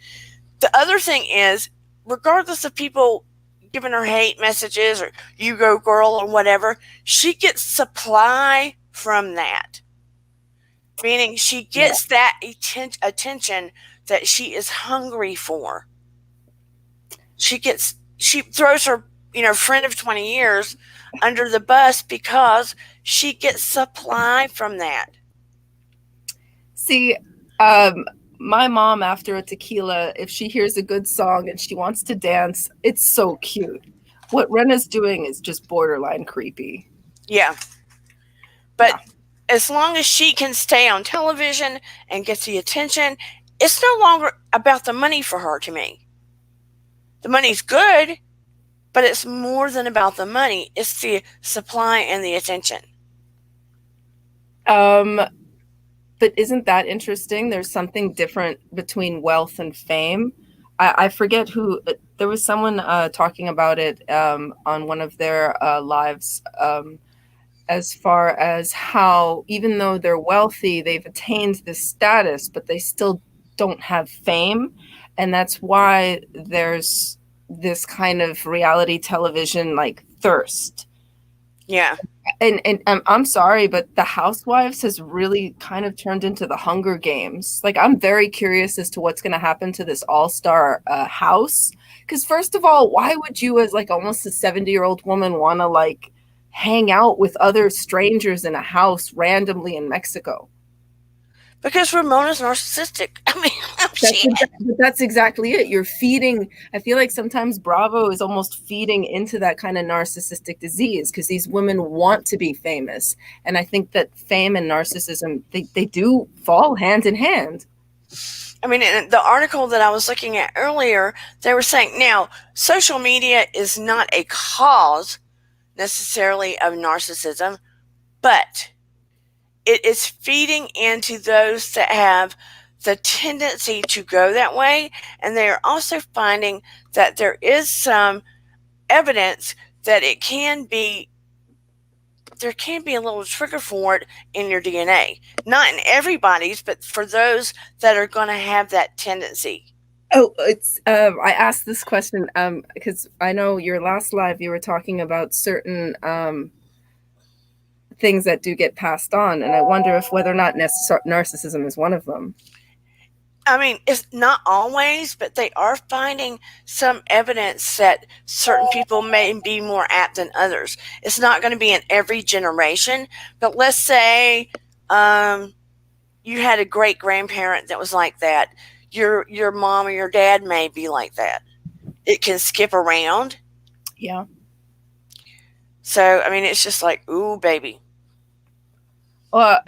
The other thing is, regardless of people giving her hate messages or "you go girl" or whatever, she gets supply from that. Meaning, she Yeah. gets that attention that she is hungry for. She throws her friend of 20 years under the bus because she gets supply from that. See, um, my mom, after a tequila, if she hears a good song and she wants to dance, it's so cute. What Rena's doing is just borderline creepy. Yeah, but Yeah. as long as she can stay on television and gets the attention, it's no longer about the money for her to me. The money's good, but it's more than about the money. It's the supply and the attention. Um, but isn't that interesting? There's something different between wealth and fame. I forget who, there was someone talking about it on one of their lives, as far as how, even though they're wealthy, they've attained this status, but they still don't have fame. And that's why there's this kind of reality television like thirst. Yeah. And I'm sorry, but the Housewives has really kind of turned into the Hunger Games. Like, I'm very curious as to what's going to happen to this all-star house. Because first of all, why would you, as like almost a 70-year-old woman, want to like hang out with other strangers in a house randomly in Mexico? Because Ramona's narcissistic. I mean, That's she that's exactly it. You're feeding. I feel like sometimes Bravo is almost feeding into that kind of narcissistic disease because these women want to be famous, and I think that fame and narcissism they do fall hand in hand. I mean, in the article that I was looking at earlier, they were saying now social media is not a cause necessarily of narcissism, but it is feeding into those that have the tendency to go that way. And they are also finding that there is some evidence that there can be a little trigger for it in your DNA. Not in everybody's, but for those that are going to have that tendency. Oh, it's I asked this question because I know your last live you were talking about certain things that do get passed on, and I wonder if whether or not narcissism is one of them. I mean, it's not always, but they are finding some evidence that certain people may be more apt than others. It's not going to be in every generation, but let's say you had a great grandparent that was like that. Your mom or your dad may be like that. It can skip around. Yeah. So I mean, it's just like, ooh, baby. Well,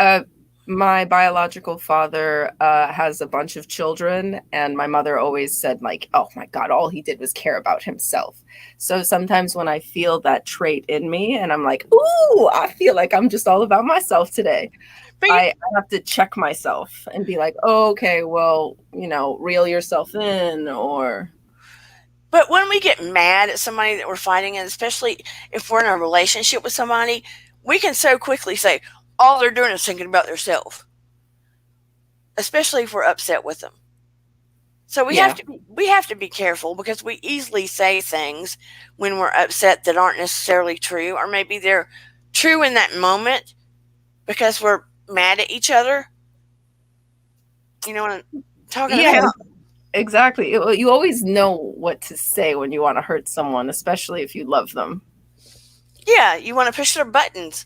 my biological father has a bunch of children, and my mother always said, like, oh my God, all he did was care about himself. So sometimes when I feel that trait in me and I'm like, ooh, I feel like I'm just all about myself today, But I have to check myself and be like, oh, okay, well, reel yourself in or. But when we get mad at somebody that we're fighting, and especially if we're in a relationship with somebody, we can so quickly say all they're doing is thinking about themselves, especially if we're upset with them. So Yeah. we have to be careful because we easily say things when we're upset that aren't necessarily true, or maybe they're true in that moment because we're mad at each other. You know what I'm talking Yeah, about? exactly. You always know what to say when you want to hurt someone, especially if you love them. Yeah, you want to push their buttons.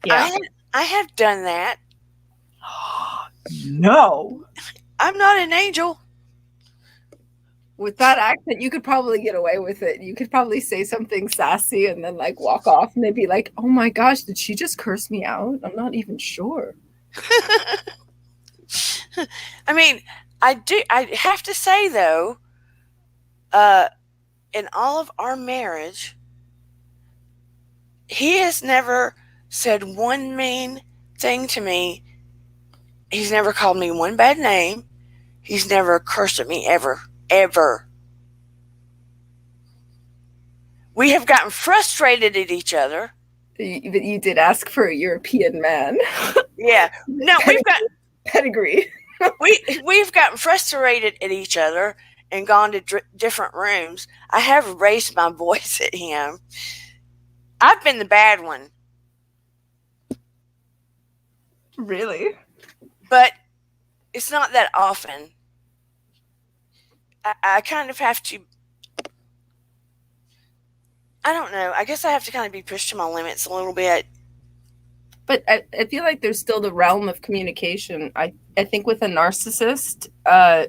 Yeah. I have done that. No. I'm not an angel. With that accent, you could probably get away with it. You could probably say something sassy and then like walk off and they'd be like, "Oh my gosh, did she just curse me out? I'm not even sure." I mean, I have to say though, uh, in all of our marriage, he has never said one mean thing to me. He's never called me one bad name. He's never cursed at me ever, ever. We have gotten frustrated at each other. But you did ask for a European man. Yeah. No, Pedigree. we've gotten frustrated at each other and gone to different rooms. I have raised my voice at him. I've been the bad one, Really? but it's not that often. I kind of have to. I don't know. I guess I have to kind of be pushed to my limits a little bit. But I feel like there's still the realm of communication. I think with a narcissist,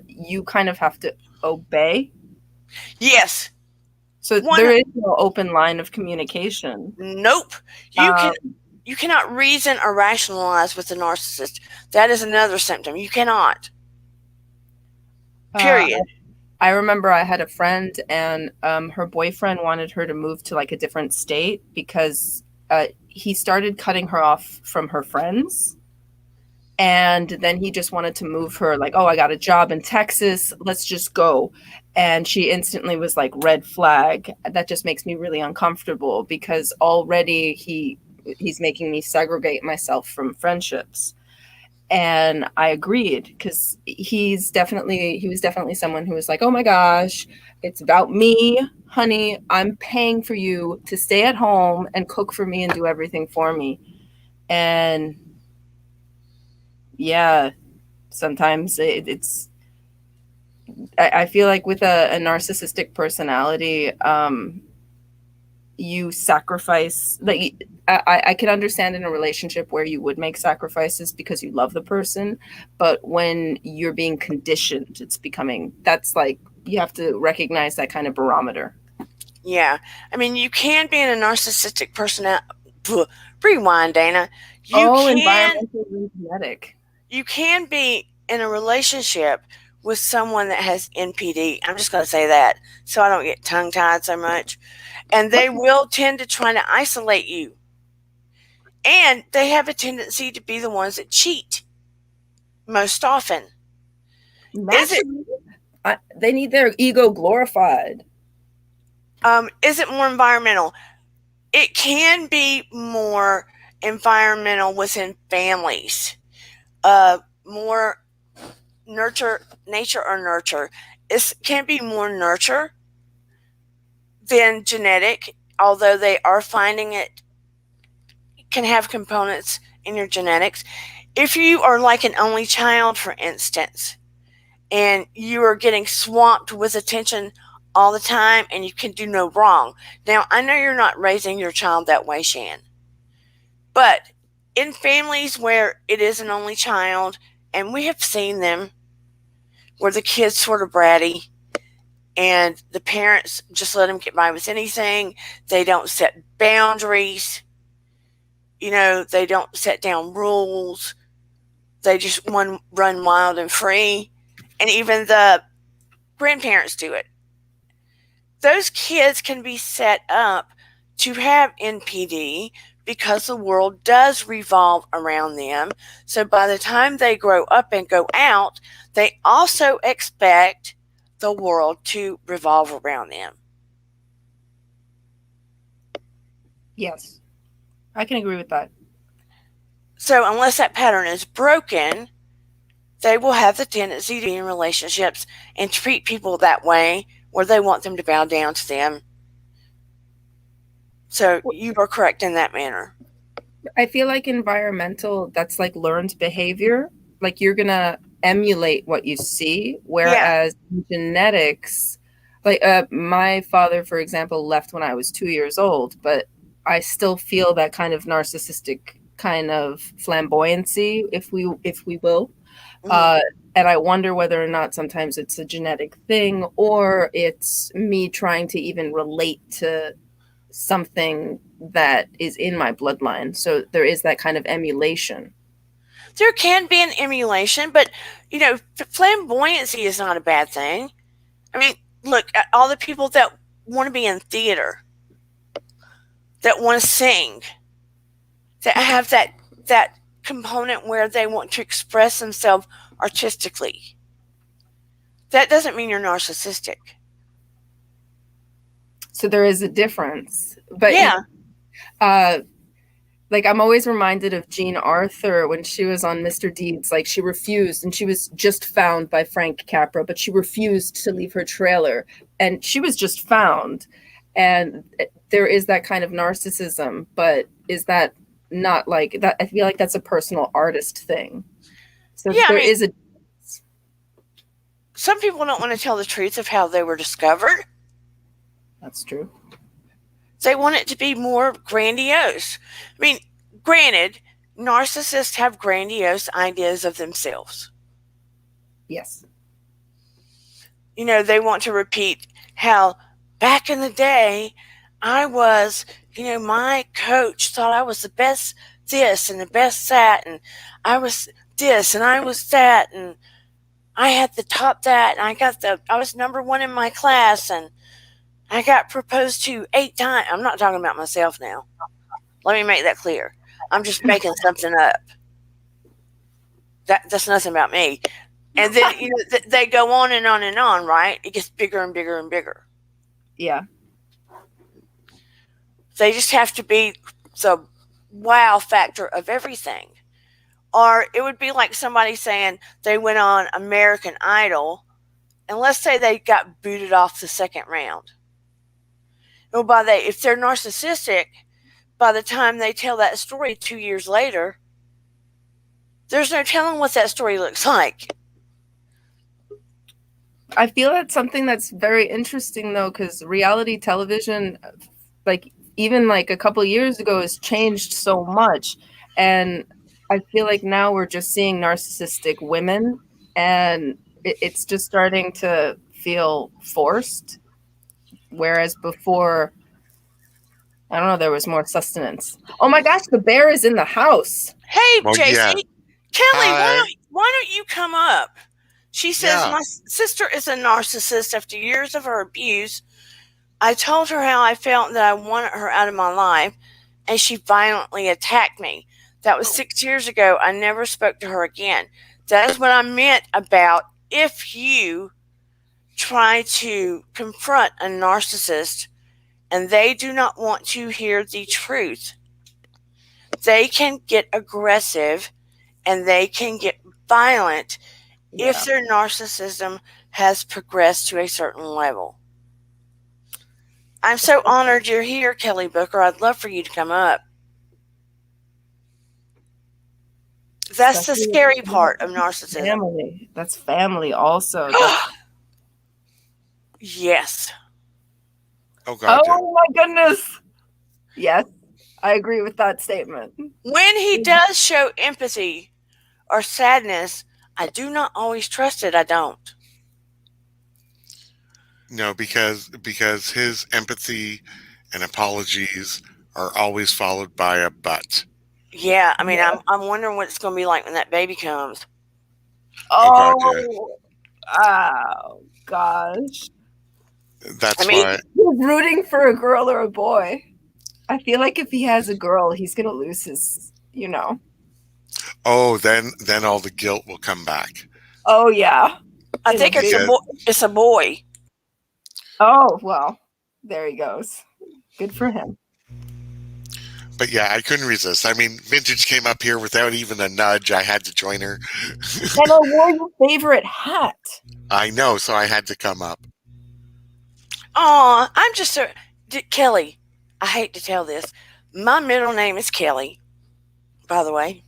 you kind of have to obey. Yes. So One. there is no open line of communication. Nope. Um, You cannot reason or rationalize with a narcissist. That is another symptom. You cannot. uh, Period. I remember I had a friend, and her boyfriend wanted her to move to like a different state because he started cutting her off from her friends. And then he just wanted to move her, like, oh, I got a job in Texas. Let's just go. And she instantly was like, red flag. That just makes me really uncomfortable because already he's making me segregate myself from friendships. And I agreed because he was definitely someone who was like, oh my gosh, it's about me, honey. I'm paying for you to stay at home and cook for me and do everything for me. And yeah, sometimes it's I feel like with a narcissistic personality, you sacrifice, like I can understand in a relationship where you would make sacrifices because you love the person, but when you're being conditioned, it's becoming, that's like, you have to recognize that kind of barometer. Yeah. I mean, you can be in a narcissistic personality. Rewind, Dana. Environmental and genetic. You can be in a relationship with someone that has NPD. I'm just going to say that so I don't get tongue tied so much. And they will tend to try to isolate you. And they have a tendency to be the ones that cheat most often. Naturally, they need their ego glorified. Is it more environmental? It can be more environmental within families. More nature or nurture. It can be more nurture than genetic, although they are finding it can have components in your genetics. If you are like an only child, for instance, and you are getting swamped with attention all the time and you can do no wrong. Now, I know you're not raising your child that way, Shan, but in families where it is an only child, and we have seen them where the kid's sort of bratty and the parents just let them get by with anything. They don't set boundaries. They don't set down rules. They just run wild and free. And even the grandparents do it. Those kids can be set up to have NPD because the world does revolve around them. So by the time they grow up and go out, they also expect the world to revolve around them. Yes. I can agree with that. So unless that pattern is broken, they will have the tendency to be in relationships and treat people that way where they want them to bow down to them. So you are correct in that manner. I feel like environmental, that's like learned behavior. Like you're going to emulate what you see, Yeah. whereas genetics, like my father, for example, left when I was 2 years old, but I still feel that kind of narcissistic kind of flamboyancy, if we will. Mm-hmm. Uh, and I wonder whether or not sometimes it's a genetic thing or it's me trying to even relate to something that is in my bloodline. So there is that kind of emulation. There can be an emulation, but flamboyancy is not a bad thing. I mean, look at all the people that want to be in theater, that want to sing, that have that component where they want to express themselves artistically. That doesn't mean you're narcissistic. So there is a difference. But Yeah. uh like I'm always reminded of Jean Arthur when she was on Mr. Deeds. Like she refused, and she was just found by Frank Capra, but she refused to leave her trailer, and she was just found. And there is that kind of narcissism, but is that not like that? I feel like that's a personal artist thing. So Yeah, I there mean, is a. some people don't want to tell the truth of how they were discovered. That's true. They want it to be more grandiose. I mean, granted, narcissists have grandiose ideas of themselves. Yes. They want to repeat how back in the day I was, my coach thought I was the best this and the best that, and I was this and I was that, and I had the top that, and I was number one in my class, and I got proposed to 8 times. I'm not talking about myself now. Let me make that clear. I'm just making something up. That's nothing about me. And then they go on and on and on, right? It gets bigger and bigger and bigger. Yeah. They just have to be the wow factor of everything. Or it would be like somebody saying they went on American Idol, and let's say they got booted off the second round. Well, if they're narcissistic, by the time they tell that story 2 years later, there's no telling what that story looks like. I feel that's something that's very interesting though, because reality television, like even like a couple years ago, has changed so much, and I feel like now we're just seeing narcissistic women, and it's just starting to feel forced, whereas before, I don't know, there was more sustenance. Oh my gosh, the bear is in the house. Hey, Well, JC, yeah. Kelly, Hi. why don't you come up? She says, Yeah. my sister is a narcissist. After years of her abuse, I told her how I felt that I wanted her out of my life, and she violently attacked me. That was 6 years ago. I never spoke to her again. That is what I meant about if you try to confront a narcissist and they do not want to hear the truth, they can get aggressive and they can get violent if their narcissism has progressed to a certain level. I'm so honored you're here, Kelly Booker. I'd love for you to come up. That's the scary part of narcissism. Family. That's family also. Yes. Oh God. Yeah. Oh my goodness. Yes, I agree with that statement. When he does show empathy or sadness, I do not always trust it. I don't. No, because his empathy and apologies are always followed by a but. Yeah, I mean, I'm wondering what it's going to be like when that baby comes. Oh God. Yeah. Oh gosh. That's I mean, why. You're rooting for a girl or a boy. I feel like if he has a girl, he's gonna lose his, Oh, then all the guilt will come back. Oh yeah. I think it's a boy. Oh well, there he goes. Good for him. But yeah, I couldn't resist. I mean, Vintage came up here without even a nudge. I had to join her. And I wore your favorite hat. I know, so I had to come up. Aw, I'm just a Kelly. I hate to tell this. My middle name is Kelly, by the way.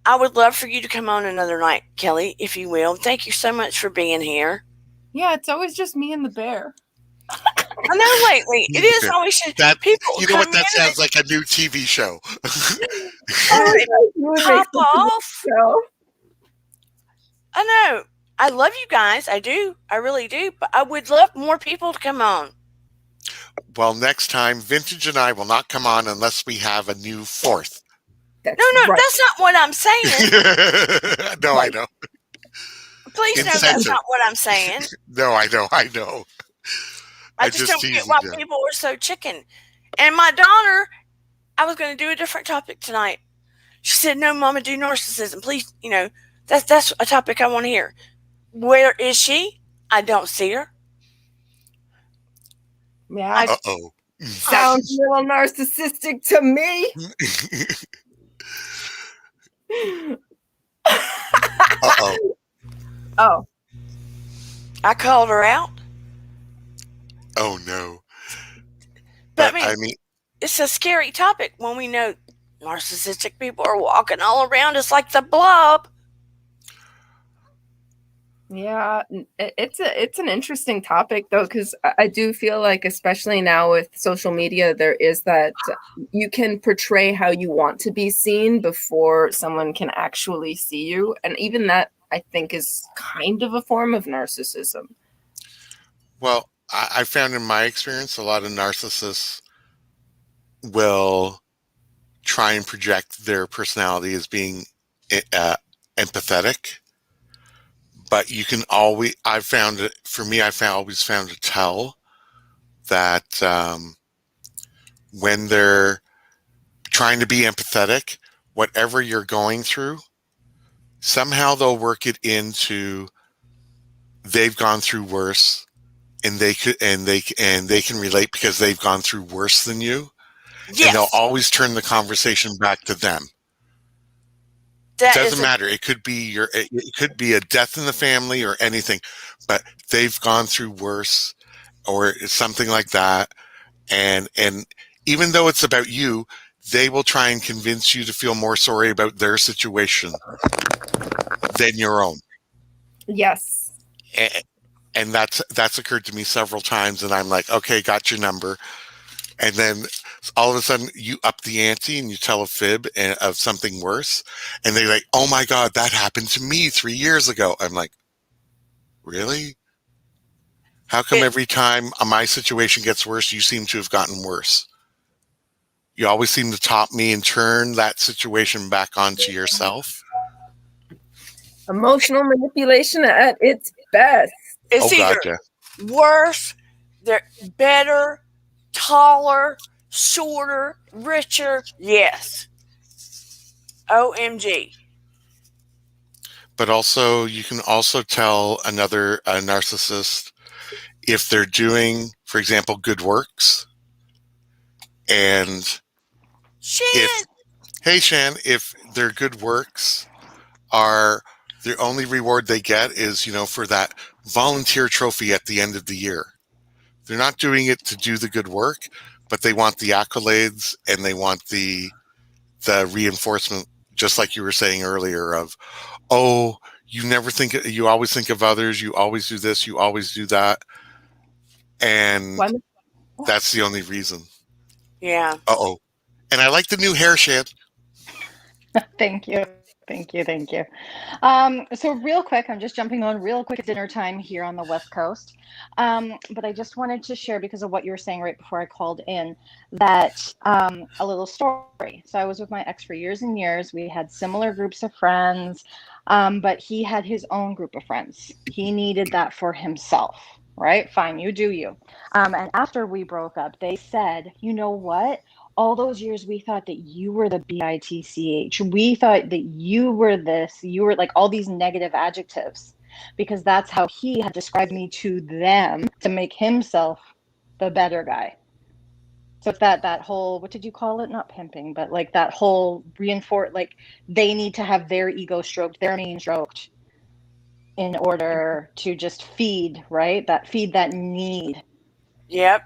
I would love for you to come on another night, Kelly, if you will. Thank you so much for being here. Yeah, it's always just me and the bear. I know lately. It is always that. People You know what? That in sounds like a new TV show. Pop off. I know. I love you guys. I do. I really do. But I would love more people to come on. Well, next time, Vintage and I will not come on unless we have a new fourth. No, that's not what I'm saying. No, I know. Please know that's not what I'm saying. No, I know. I just don't get why people are so chicken. And my daughter, I was going to do a different topic tonight. She said, "No, Mama, do narcissism, please. You know, that's a topic I want to hear." Where is she? I don't see her. Yeah. Uh-oh. Sounds a little narcissistic to me. Uh-oh. Oh. I called her out. Oh, no. But I mean, it's a scary topic when we know narcissistic people are walking all around us like the blob. Yeah, it's an interesting topic though, because I do feel like, especially now with social media, there is that you can portray how you want to be seen before someone can actually see you, and even that I think is kind of a form of narcissism. Well, I found in my experience a lot of narcissists will try and project their personality as being empathetic. But you can always, I've found it, for me, always found to tell that when they're trying to be empathetic, whatever you're going through, somehow they'll work it into they've gone through worse, and they can relate because they've gone through worse than you. Yes. And they'll always turn the conversation back to them. It doesn't matter. It could be it could be a death in the family or anything, but they've gone through worse or something like that. And even though it's about you, they will try and convince you to feel more sorry about their situation than your own. Yes. And that's occurred to me several times, and I'm like, okay, got your number. And then all of a sudden you up the ante and you tell a fib of something worse. And they're like, oh my God, that happened to me 3 years ago. I'm like, really? How come every time my situation gets worse, you seem to have gotten worse? You always seem to top me and turn that situation back onto yourself. Emotional manipulation at its best. It's either worse, they're better, taller, shorter, richer. Yes. OMG. But also, you can also tell a narcissist if they're doing, for example, good works. And if their good works are the only reward they get is, for that volunteer trophy at the end of the year. They're not doing it to do the good work, but they want the accolades and they want the reinforcement, just like you were saying earlier of, oh, you always think of others, you always do this, you always do that. And that's the only reason. Yeah. Uh-oh. And I like the new hair, Shan. Thank you. So real quick, I'm just jumping on real quick. It's dinner time here on the West Coast. But I just wanted to share, because of what you were saying right before I called in, that a little story. So I was with my ex for years and years. We had similar groups of friends, but he had his own group of friends. He needed that for himself, right? Fine, you do you. And after we broke up, they said, you know what? All those years we thought that you were the bitch. We thought that you were this, you were like all these negative adjectives, because that's how he had described me to them to make himself the better guy. So it's that whole, what did you call it? Not pimping, but like that whole reinforce, like they need to have their ego stroked, their main stroked in order to just feed, right? That feed that need. Yep.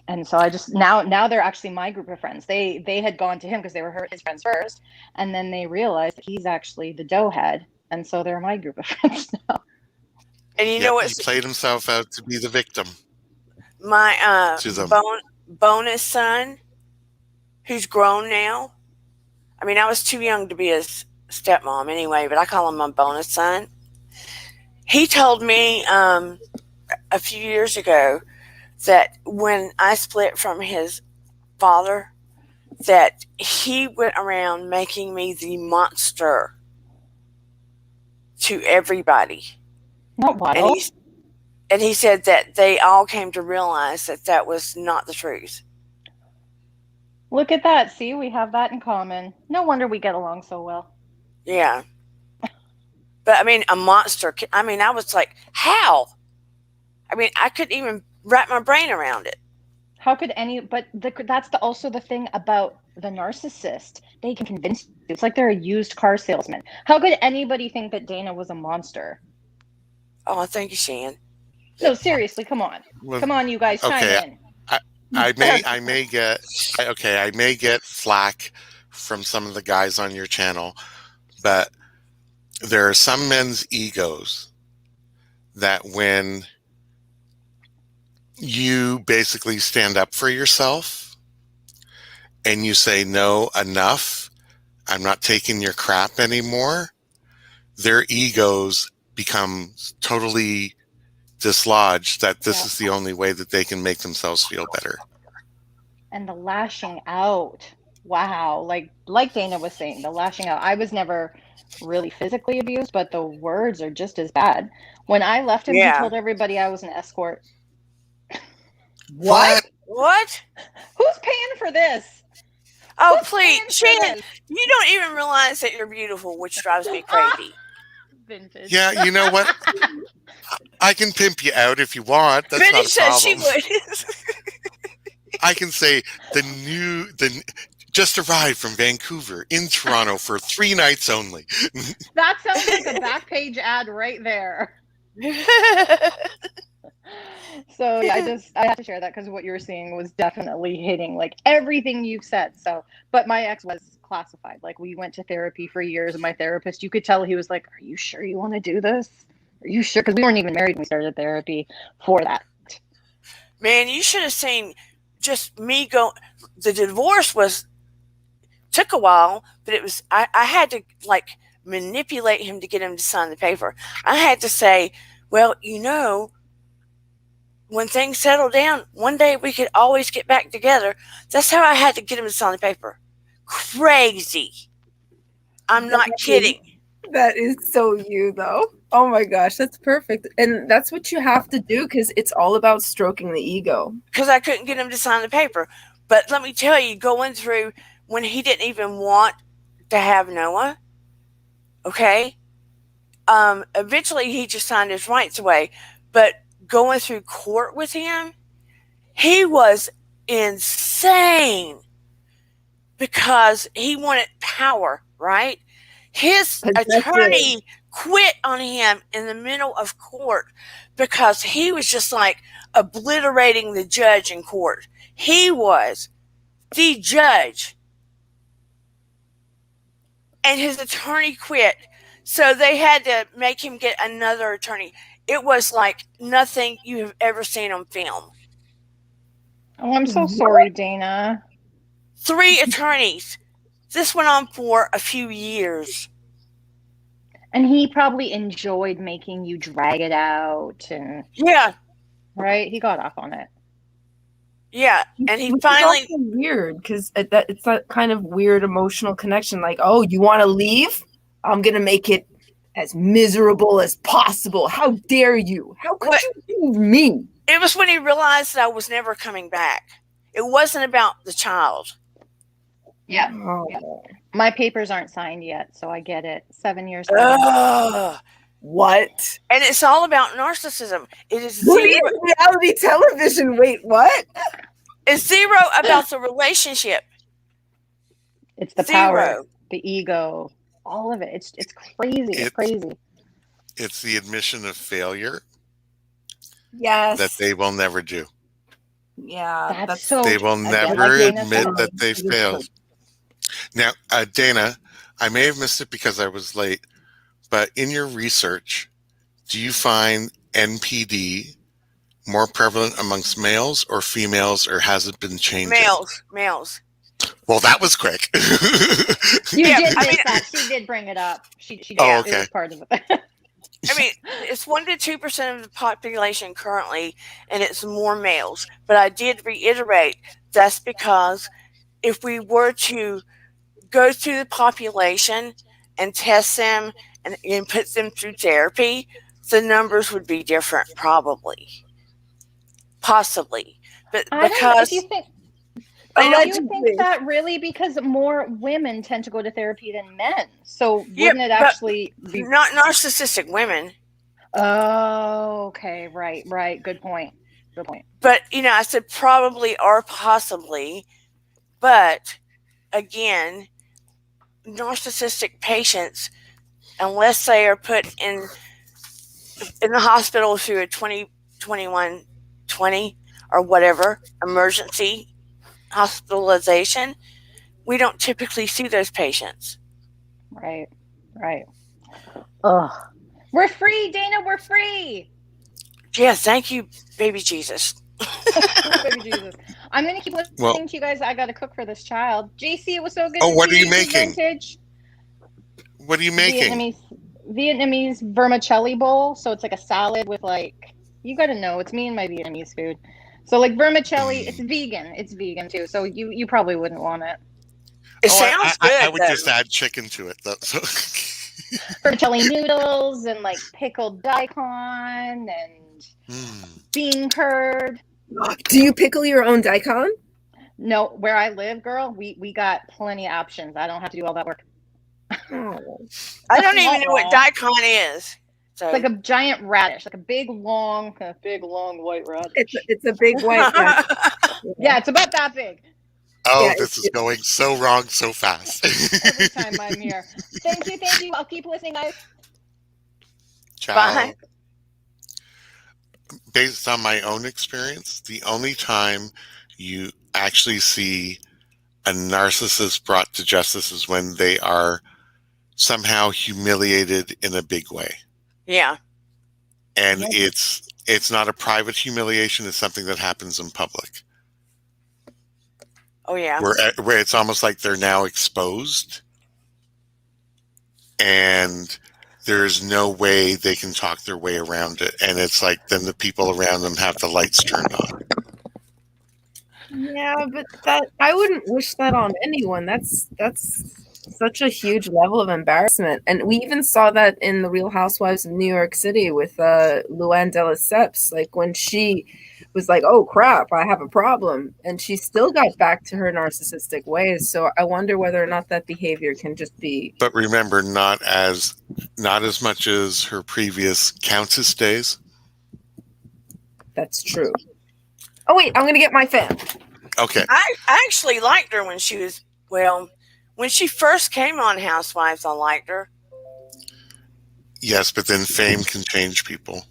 And so I just now they're actually my group of friends. They had gone to him because they were his friends first, and then they realized that he's actually the dough head, and so they're my group of friends now. And you know what? He played himself out to be the victim. My To them. bonus son, who's grown now. I mean, I was too young to be his stepmom anyway, but I call him my bonus son. He told me a few years ago that when I split from his father, that he went around making me the monster to everybody. Not wild. And he said that they all came to realize that that was not the truth. Look at that. See, we have that in common. No wonder we get along so well. Yeah. But I mean, a monster. I mean, I was like, how? I mean, I couldn't even wrap my brain around it. How could any, but that's also the thing about the narcissist. They can convince you. It's like they're a used car salesman. How could anybody think that Dana was a monster? Oh, thank you, Shan. No, seriously, come on. Come on, you guys, chime in. I may get flack from some of the guys on your channel, but there are some men's egos that when you basically stand up for yourself and you say, no, enough, I'm not taking your crap anymore, their egos become totally dislodged that this is the only way that they can make themselves feel better. And the lashing out. Wow. Like Dana was saying, the lashing out. I was never really physically abused, but the words are just as bad. When I left him, he told everybody I was an escort. What? Who's paying for this? Oh, please, Shannon, you don't even realize that you're beautiful, which drives me crazy. Vintage. Yeah, you know what? I can pimp you out if you want. That's Vintage not a problem. says she would. I can say just arrived from Vancouver in Toronto for 3 nights only. That sounds like a back page ad right there. So yeah, I have to share that because what you were seeing was definitely hitting like everything you've said. So, but my ex was classified. Like we went to therapy for years, and my therapist, you could tell he was like, "Are you sure you want to do this? Are you sure?" Because we weren't even married when we started therapy for that. Man, you should have seen just me go. The divorce took a while, but it was I had to like manipulate him to get him to sign the paper. I had to say, well, you know, when things settle down, one day we could always get back together. That's how I had to get him to sign the paper. Crazy. I'm not kidding. That is so you, though. Oh my gosh, that's perfect. And that's what you have to do because it's all about stroking the ego. Because I couldn't get him to sign the paper. But let me tell you, going through when he didn't even want to have Noah, okay? Eventually he just signed his rights away. But going through court with him, he was insane because he wanted power, right? His attorney quit on him in the middle of court because he was just like obliterating the judge in court. He was the judge. And his attorney quit. So they had to make him get another attorney. It was like nothing you have ever seen on film. Oh, I'm so sorry, Dana. 3 attorneys. This went on for a few years. And he probably enjoyed making you drag it out. And yeah. Right? He got off on it. Yeah. And he finally... It's also weird because it's that kind of weird emotional connection. Like, oh, you want to leave? I'm going to make it as miserable as possible. How dare you? How could you leave me? It was when he realized that I was never coming back. It wasn't about the child. Yeah. Oh. Yeah. My papers aren't signed yet, so I get it. 7 years later. What? And it's all about narcissism. It is reality television. Wait, what? It's zero about the relationship. It's the power, the ego, all of it. It's crazy. It's crazy. It's the admission of failure Yes. that they will never do. Yeah. That's so. They will never admit that they failed. Now, Dana, I may have missed it because I was late, but in your research, do you find NPD more prevalent amongst males or females, or has it been changing? Males. Well, that was quick. You did miss that. She did bring it up. She did. Oh, okay. It was part of it. I mean, it's 1 to 2% of the population currently, and it's more males. But I did reiterate that's because if we were to go through the population and test them and put them through therapy, the numbers would be different, probably, possibly. But I don't know if you think. Do you Allegedly. think that really? Because more women tend to go to therapy than men. So wouldn't it actually be not narcissistic women? Oh, okay. Right. Good point. But, I said probably or possibly. But, again, narcissistic patients, unless they are put in the hospital through a 20/21/20 or whatever emergency hospitalization, we don't typically see those patients. Right. Ugh. We're free, Dana. We're free. Yeah, thank you, baby Jesus. Baby Jesus. I'm going to keep listening to you guys. I got to cook for this child. JC, it was so good. Oh, what are you making? Vintage. What are you making? Vietnamese vermicelli bowl. So it's like a salad with you got to know, it's me and my Vietnamese food. So vermicelli, it's vegan. It's vegan too. So you probably wouldn't want it. It sounds good. I would just add chicken to it though. So. Vermicelli noodles and pickled daikon and bean curd. Do you pickle your own daikon? No, where I live, girl, we got plenty of options. I don't have to do all that work. I don't even know what daikon is. So. It's like a giant radish, like a big long white radish. It's a big white radish. Yeah, it's about that big. Oh, yeah, this is going so wrong so fast. Every time I'm here. Thank you. I'll keep listening, guys. Ciao. Bye. Based on my own experience, the only time you actually see a narcissist brought to justice is when they are somehow humiliated in a big way. Yeah. And it's not a private humiliation, it's something that happens in public. Oh, yeah. Where it's almost like they're now exposed and there's no way they can talk their way around it. And it's like then the people around them have the lights turned on. Yeah, but I wouldn't wish that on anyone. That's such a huge level of embarrassment. And we even saw that in the Real Housewives of New York City with Luann de Lesseps, when she was like, oh crap, I have a problem, and she still got back to her narcissistic ways. So I wonder whether or not that behavior can just be. But remember, not as much as her previous Countess days. That's true. Oh wait, I'm gonna get my fan. Okay. I actually liked her when she was when she first came on Housewives. I liked her. Yes, but then fame can change people.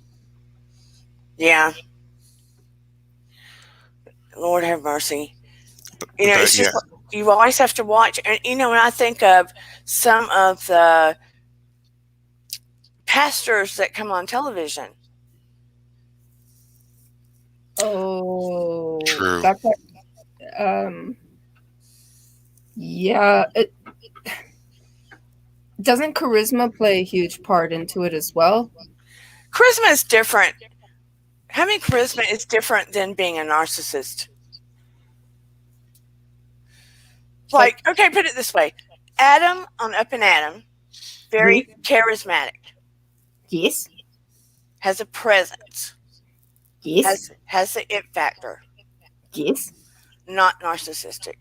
Yeah. Lord have mercy. It's just you always have to watch. And when I think of some of the pastors that come on television. Oh, true. That's yeah. Doesn't charisma play a huge part into it as well? Charisma is different. Having charisma is different than being a narcissist. Okay, put it this way. Adam on Up and Adam, very charismatic. Yes. Has a presence. Yes. Has the it factor. Yes. Not narcissistic.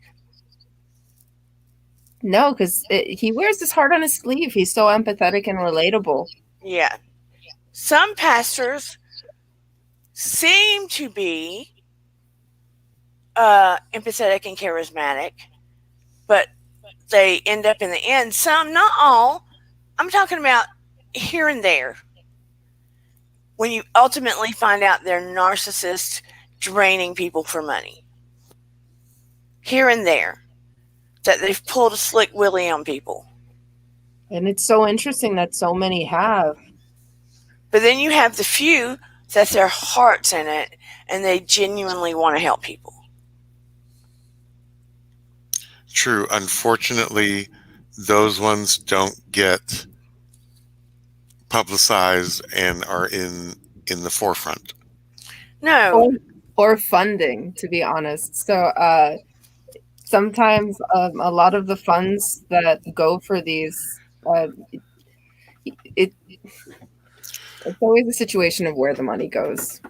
No, because he wears his heart on his sleeve. He's so empathetic and relatable. Yeah. Some pastors seem to be empathetic and charismatic, but they end up in the end. Some, not all. I'm talking about here and there. When you ultimately find out they're narcissists draining people for money. Here and there. That they've pulled a slick willy on people. And it's so interesting that so many have. But then you have the few that their heart's in it and they genuinely want to help people. True. Unfortunately, those ones don't get publicized and are in the forefront. No. Or funding, to be honest. So sometimes a lot of the funds that go for these, it's always a situation of where the money goes.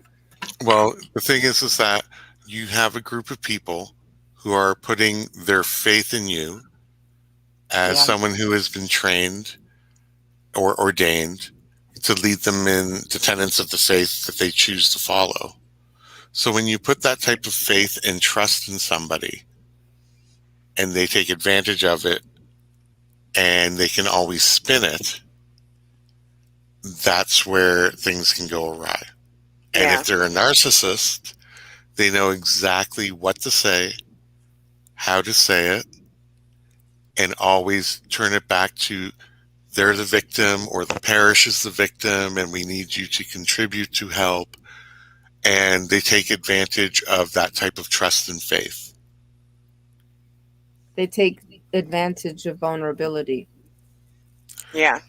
Well, the thing is that you have a group of people who are putting their faith in you as someone who has been trained or ordained to lead them in the tenets of the faith that they choose to follow. So when you put that type of faith and trust in somebody and they take advantage of it and they can always spin it, that's where things can go awry. And if they're a narcissist, they know exactly what to say, how to say it, and always turn it back to they're the victim or the parish is the victim and we need you to contribute to help. And they take advantage of that type of trust and faith. They take advantage of vulnerability. Yeah.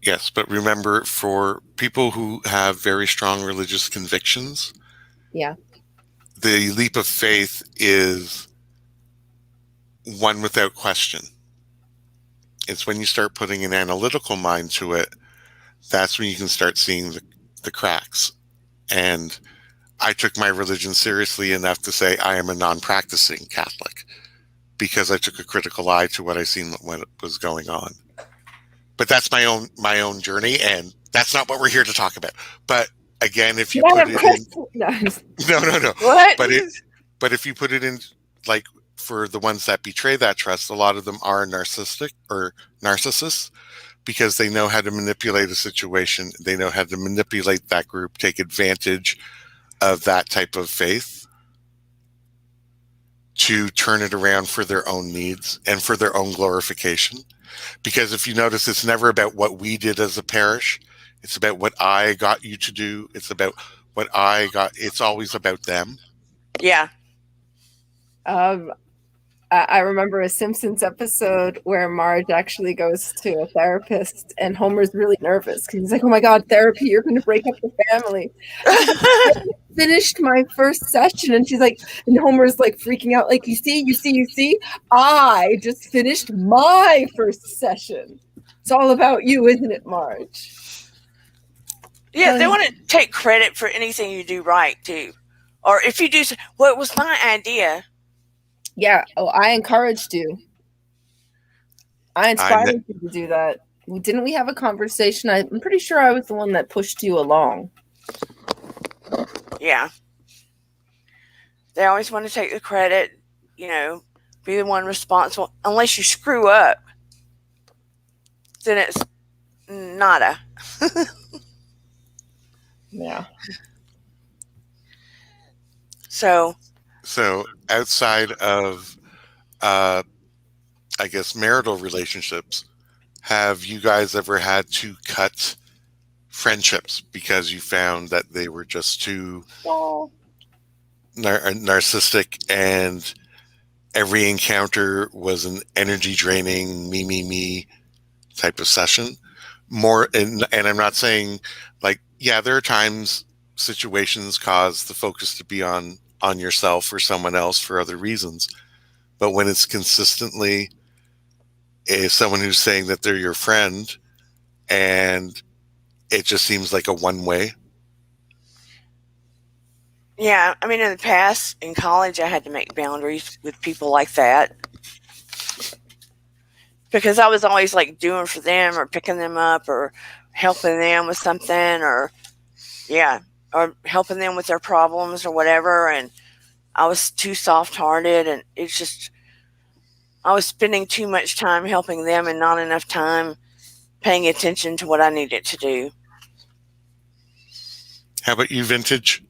Yes, but remember, for people who have very strong religious convictions, the leap of faith is one without question. It's when you start putting an analytical mind to it, that's when you can start seeing the cracks. And I took my religion seriously enough to say I am a non-practicing Catholic because I took a critical eye to what I seen when it was going on. But that's my own journey, and that's not what we're here to talk about. But again, if you put it in, no. What? But if you put it in, like, for the ones that betray that trust, a lot of them are narcissistic or narcissists because they know how to manipulate a situation. They know how to manipulate that group, take advantage of that type of faith to turn it around for their own needs and for their own glorification. Because if you notice, it's never about what we did as a parish. It's about what I got you to do. It's about what I got. It's always about them. Yeah. I remember a Simpsons episode where Marge actually goes to a therapist and Homer's really nervous because he's like, oh my God, therapy, you're going to break up the family. I finished my first session and she's like, and Homer's like freaking out, like, you see, I just finished my first session. It's all about you, isn't it, Marge? Yeah, they want to take credit for anything you do right, too. Or if you do, well, it was my idea. Yeah. Oh, I encouraged you. I inspired you to do that. Didn't we have a conversation? I'm pretty sure I was the one that pushed you along. Yeah. They always want to take the credit, be the one responsible. Unless you screw up, then it's nada. Yeah. So outside of, I guess, marital relationships, have you guys ever had to cut friendships because you found that they were just too narcissistic and every encounter was an energy draining me type of session? And I'm not saying, like, there are times situations cause the focus to be on yourself or someone else for other reasons. But when it's consistently someone who's saying that they're your friend and it just seems like a one way. Yeah. I mean, in the past, in college, I had to make boundaries with people like that. Because I was always like doing for them or picking them up or helping them with something or helping them with their problems or whatever. And I was too soft hearted, and it's just, I was spending too much time helping them and not enough time paying attention to what I needed to do. How about you, Vintage?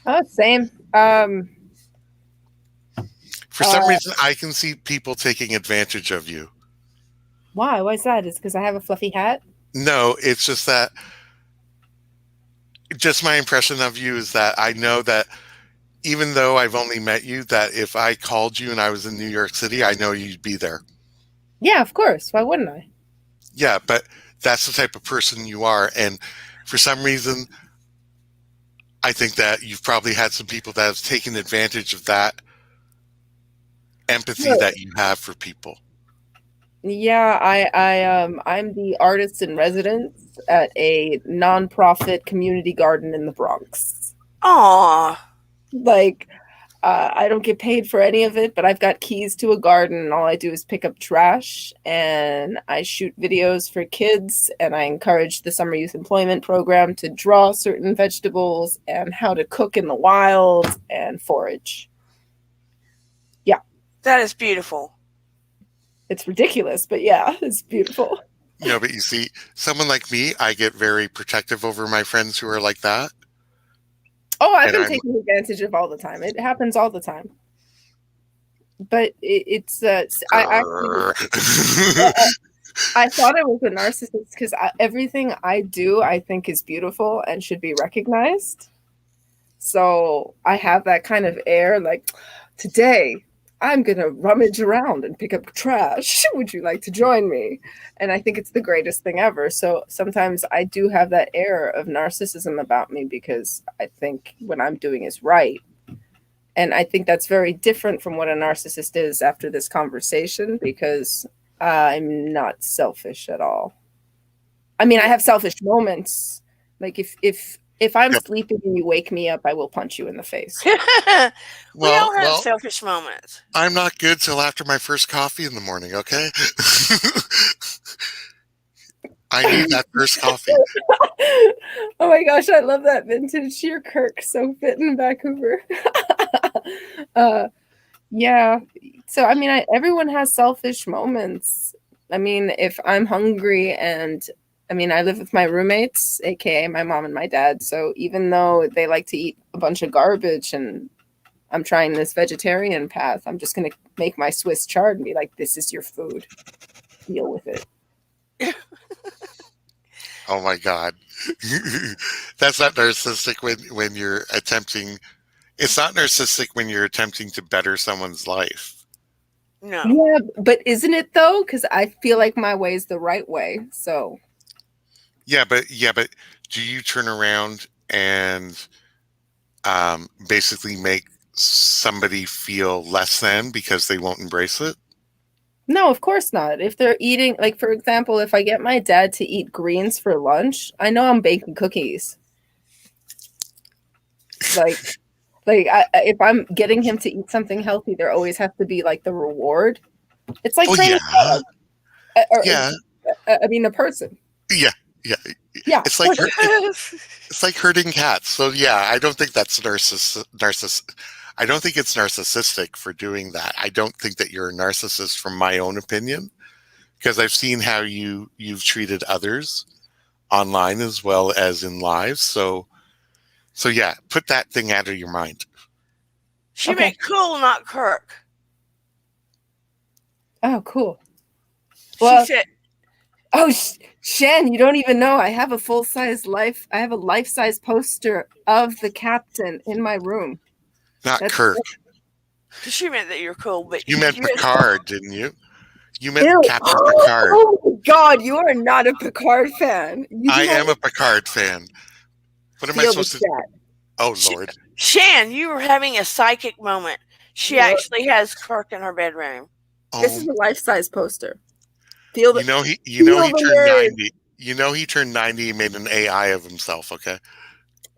Oh, same. For some reason, I can see people taking advantage of you. Why? Why is that? Is it because I have a fluffy hat? No, it's just that, just my impression of you is that I know that even though I've only met you, that if I called you and I was in New York City, I know you'd be there. Yeah, of course. Why wouldn't I? Yeah, but that's the type of person you are. And for some reason, I think that you've probably had some people that have taken advantage of that empathy that you have for people. Yeah, I'm the artist in residence at a nonprofit community garden in the Bronx. Aw. Like, I don't get paid for any of it, but I've got keys to a garden, and all I do is pick up trash, and I shoot videos for kids, and I encourage the Summer Youth Employment Program to draw certain vegetables and how to cook in the wild and forage. Yeah. That is beautiful. It's ridiculous, but yeah, it's beautiful. No, but you see, someone like me, I get very protective over my friends who are like that. Oh, I've been taken advantage of all the time. It happens all the time. But it's I thought I was a narcissist because everything I do, I think, is beautiful and should be recognized. So I have that kind of air, like, today I'm going to rummage around and pick up trash. Would you like to join me? And I think it's the greatest thing ever. So sometimes I do have that air of narcissism about me because I think what I'm doing is right. And I think that's very different from what a narcissist is after this conversation, because I'm not selfish at all. I mean, I have selfish moments. Like if I'm sleeping and you wake me up, I will punch you in the face. We all have selfish moments. I'm not good till after my first coffee in the morning, okay? I need that first coffee. Oh my gosh, I love that vintage. Your Kirk so fit in Vancouver. Yeah. So, I mean, everyone has selfish moments. I mean, if I'm hungry and I mean, I live with my roommates, aka my mom and my dad. So even though they like to eat a bunch of garbage and I'm trying this vegetarian path, I'm just going to make my Swiss chard and be like, this is your food. Deal with it. Oh my God. That's not narcissistic when you're attempting. It's not narcissistic when you're attempting to better someone's life. No. Yeah, but isn't it though? Because I feel like my way is the right way. So. Yeah, but do you turn around and basically make somebody feel less than because they won't embrace it? No, of course not. If they're eating, like, for example, if I get my dad to eat greens for lunch, I know I'm baking cookies. If I'm getting him to eat something healthy, there always has to be like the reward. It's like training a dog. I mean, a person. Yeah. It's like herding cats. So yeah, I don't think that's narcissistic. I don't think it's narcissistic for doing that. I don't think that you're a narcissist from my own opinion, because I've seen how you've treated others online as well as in live. So yeah, put that thing out of your mind. She meant cool, not Kirk. Oh, cool. Well, she said, "Oh, Shan, you don't even know. I have a full-size I have a life-size poster of the captain in my room." That's Kirk. She meant that you're cool, but you meant Picard, didn't you? You meant Captain Picard. Oh my God, you are not a Picard fan. I am a Picard fan. What am I supposed to do? Oh, Lord. Shan, you were having a psychic moment. She actually has Kirk in her bedroom. Oh. This is a life-size poster. Feel the, he turned 90. You know he turned 90 and made an AI of himself, okay?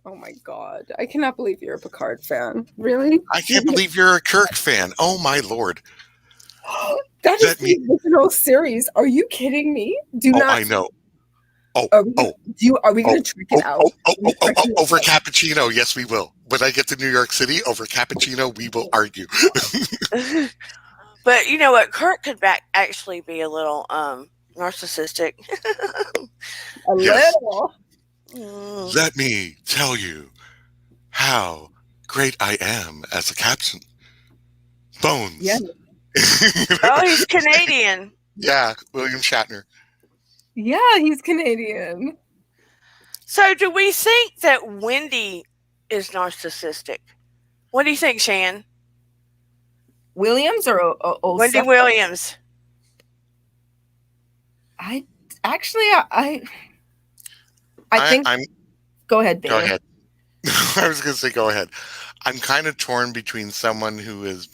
Oh my God. I cannot believe you're a Picard fan. Really? I can't believe you're a Kirk fan. Oh my Lord. That is the original series. Are you kidding me? I know. Are we going to trick it out? Over cappuccino. Yes, we will. when I get to New York City over cappuccino, we will argue. But you know what? Kurt could actually be a little narcissistic. A Yes. little. Let me tell you how great I am as a captain. Bones. Yeah. Oh, he's Canadian. Yeah, William Shatner. Yeah, he's Canadian. So, do we think that Wendy is narcissistic? What do you think, Shan? Williams or Wendy Osef? Williams. I think. Go ahead, baby. Go ahead. I was going to say, go ahead. I'm kind of torn between someone who has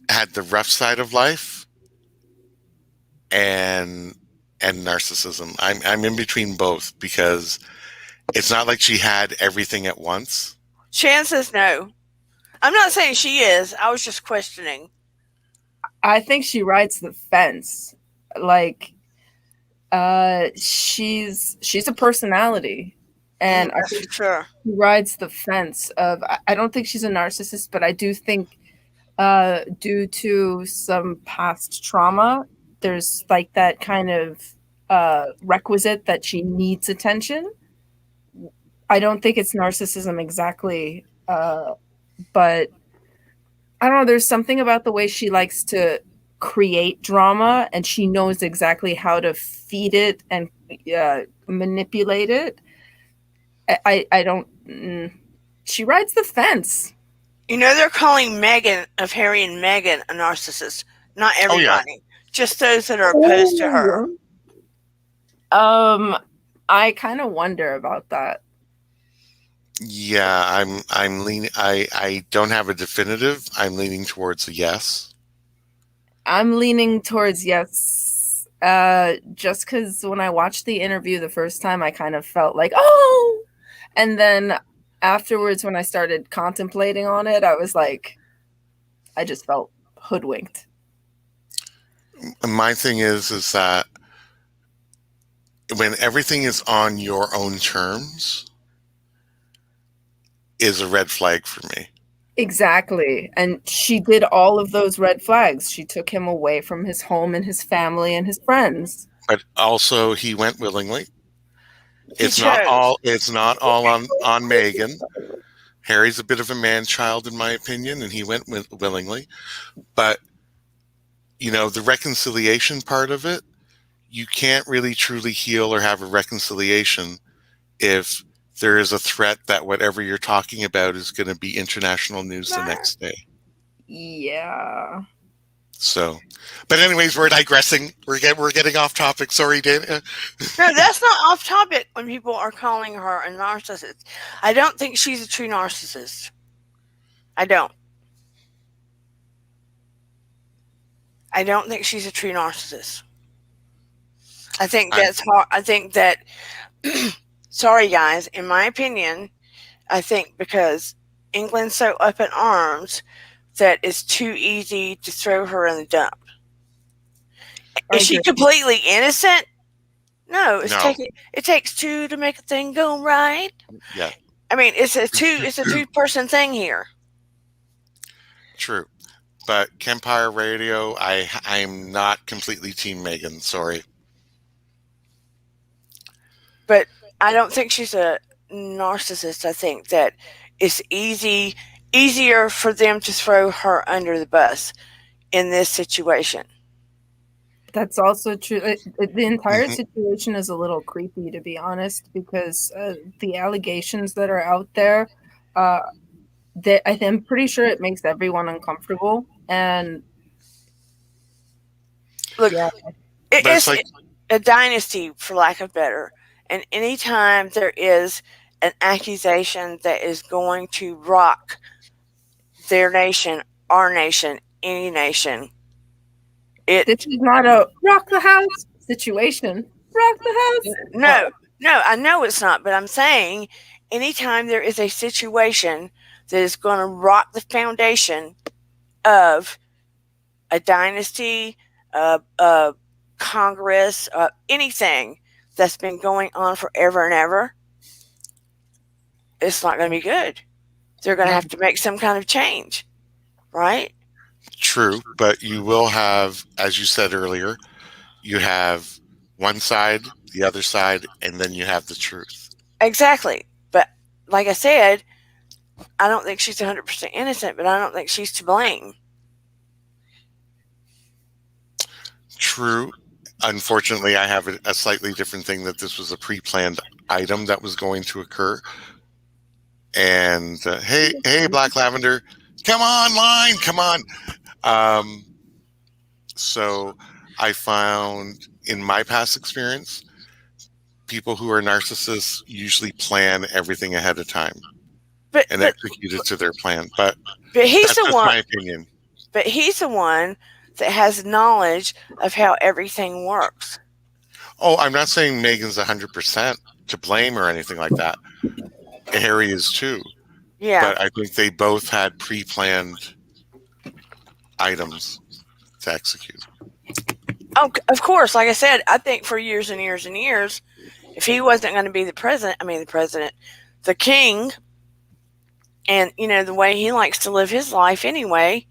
had the rough side of life and narcissism. I'm in between both because it's not like she had everything at once. Shan says no. I'm not saying she is. I was just questioning. I think she rides the fence. Like, she's a personality, and I think sure she rides the fence of. I don't think she's a narcissist, but I do think, due to some past trauma, there's like that kind of requisite that she needs attention. I don't think it's narcissism exactly, but I don't know. There's something about the way she likes to create drama, and she knows exactly how to feed it and manipulate it. I don't. She rides the fence. You know, they're calling Megan of Harry and Meghan a narcissist. Not everybody, just those that are opposed to her. I kind of wonder about that. Yeah, I'm leaning. I don't have a definitive. I'm leaning towards a yes. I'm leaning towards yes. Just because when I watched the interview the first time, I kind of felt like, oh, and then afterwards, when I started contemplating on it, I was like, I just felt hoodwinked. My thing is that when everything is on your own terms, is a red flag for me. Exactly. And she did all of those red flags. She took him away from his home and his family and his friends. But also he went willingly. It's not all on Megan. Harry's a bit of a man-child in my opinion, and he went willingly. But you know, the reconciliation part of it, you can't really truly heal or have a reconciliation if there is a threat that whatever you're talking about is going to be international news the next day. Yeah. So, but anyways, we're digressing. We're getting off topic. Sorry, Dana. No, that's not off topic when people are calling her a narcissist. I don't think she's a true narcissist. I don't think she's a true narcissist. I think that's hard. I think that sorry guys, in my opinion, I think because England's so up in arms that it's too easy to throw her in the dump. Is she completely innocent? No, it takes two to make a thing go right. Yeah. I mean, it's a two-person thing here. True. But Campfire Radio, I'm not completely Team Megan, sorry. But I don't think she's a narcissist. I think that it's easier for them to throw her under the bus in this situation. That's also true. The entire situation is a little creepy, to be honest, because the allegations that are out there, I'm pretty sure it makes everyone uncomfortable. And look, yeah. It's like a dynasty, for lack of better. And anytime there is an accusation that is going to rock their nation, our nation, any nation, this is not a rock the house situation. Rock the house. No, I know it's not, but I'm saying anytime there is a situation that is going to rock the foundation of a dynasty, Congress, anything that's been going on forever and ever, it's not going to be good. They're going to have to make some kind of change, right? True, but you will have, as you said earlier, you have one side, the other side, and then you have the truth. Exactly. But like I said, I don't think she's 100% innocent, but I don't think she's to blame. True. Unfortunately, I have a slightly different thing, that this was a pre-planned item that was going to occur. And hey, Black Lavender, come online, come on. So I found in my past experience, people who are narcissists usually plan everything ahead of time and execute it to their plan. But he's that's the just one. my opinion. But he's the one that has knowledge of how everything works. Oh, I'm not saying Megan's 100% to blame or anything like that. Harry is too. Yeah. But I think they both had pre-planned items to execute. Oh, of course. Like I said, I think for years and years and years, if he wasn't going to be the king, and, the way he likes to live his life anyway,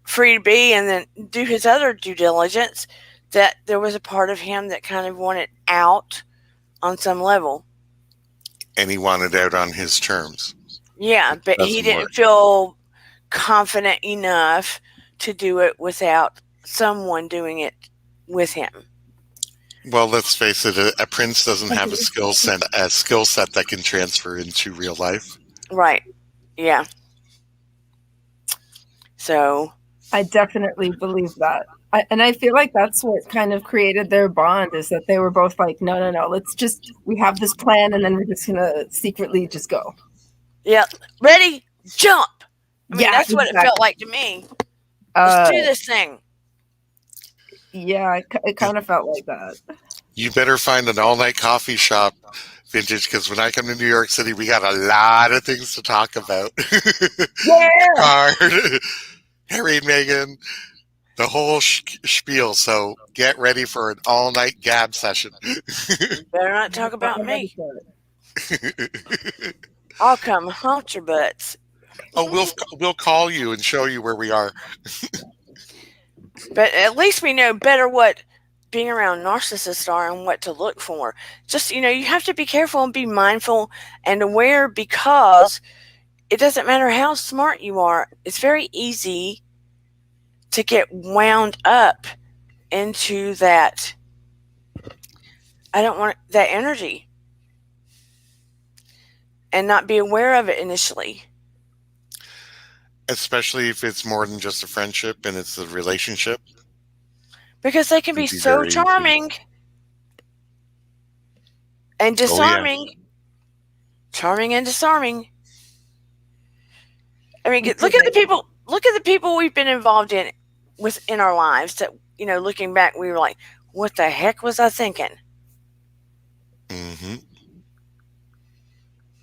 free to be and then do his other due diligence, that there was a part of him that kind of wanted out on some level. And he wanted out on his terms. Yeah, but he didn't feel confident enough to do it without someone doing it with him. Well, let's face it, a prince doesn't have a skill set that can transfer into real life. Right. Yeah. So I definitely believe that. And I feel like that's what kind of created their bond, is that they were both like, no, we have this plan, and then we're just going to secretly just go. Yeah. Ready? Jump. That's what it felt like to me. Let's do this thing. Yeah, it kind of felt like that. You better find an all-night coffee shop, Vintage, because when I come to New York City, we got a lot of things to talk about. Yeah. Harry and Meghan, the whole spiel. So get ready for an all-night gab session. Better not talk about me. I'll come haunt your butts. Oh, we'll call you and show you where we are. But at least we know better what being around narcissists are and what to look for. Just, you have to be careful and be mindful and aware, because it doesn't matter how smart you are. It's very easy to get wound up into that. I don't want that energy and not be aware of it initially. Especially if it's more than just a friendship and it's a relationship. Because they can be so charming and disarming. Oh, yeah. Charming and disarming. I mean, look at the people we've been involved in within our lives that, looking back, we were like, what the heck was I thinking? Mm-hmm.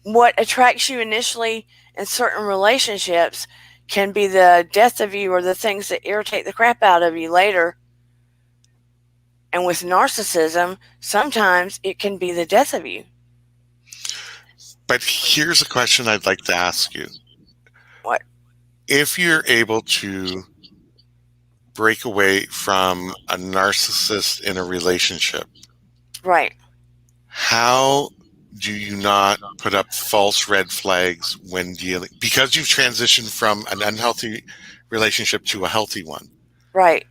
What attracts you initially in certain relationships can be the death of you or the things that irritate the crap out of you later. And with narcissism, sometimes it can be the death of you. But here's a question I'd like to ask you. What? If you're able to break away from a narcissist in a relationship, right, how do you not put up false red flags when dealing? Because you've transitioned from an unhealthy relationship to a healthy one. Right.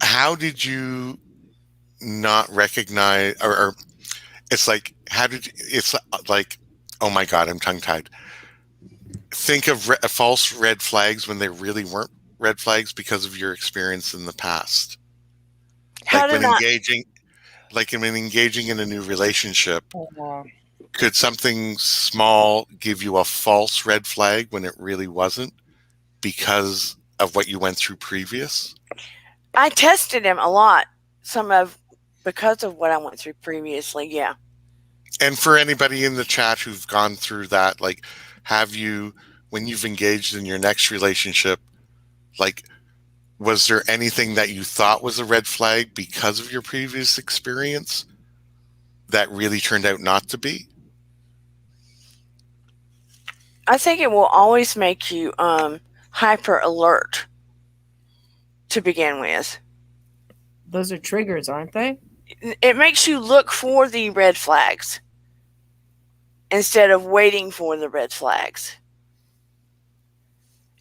How did you not recognize, or it's like, it's like, oh my God, I'm tongue-tied. Think of false red flags when they really weren't red flags because of your experience in the past. When engaging in a new relationship, could something small give you a false red flag when it really wasn't because of what you went through previous? I tested him a lot, because of what I went through previously, yeah. And for anybody in the chat who've gone through that, have you, when you've engaged in your next relationship, was there anything that you thought was a red flag because of your previous experience that really turned out not to be? I think it will always make you hyper alert to begin with. Those are triggers, aren't they? It makes you look for the red flags instead of waiting for the red flags.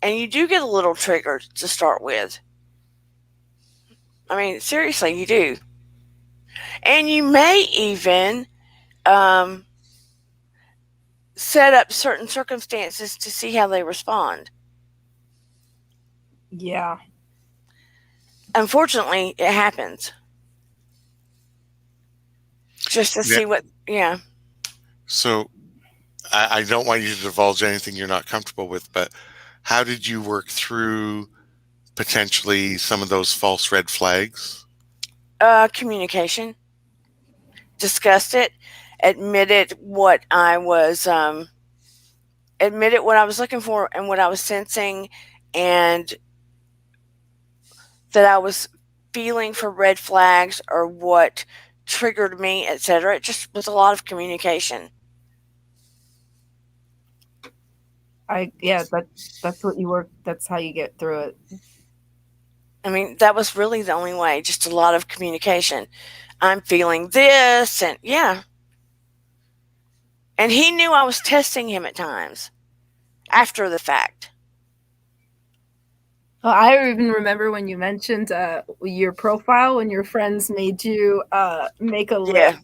And you do get a little triggered to start with. I mean, seriously, you do. And you may even set up certain circumstances to see how they respond. Yeah. Unfortunately, it happens. Just to see what, yeah. So I don't want you to divulge anything you're not comfortable with, but how did you work through potentially some of those false red flags? Communication. Discussed it. Admitted what I was looking for and what I was sensing, and that I was feeling for red flags or what triggered me, etc. It just was a lot of communication. That's what you work. That's how you get through it. I mean, that was really the only way. Just a lot of communication. I'm feeling this, and yeah. And he knew I was testing him at times after the fact. Well, I even remember when you mentioned your profile when your friends made you make a list. Yeah.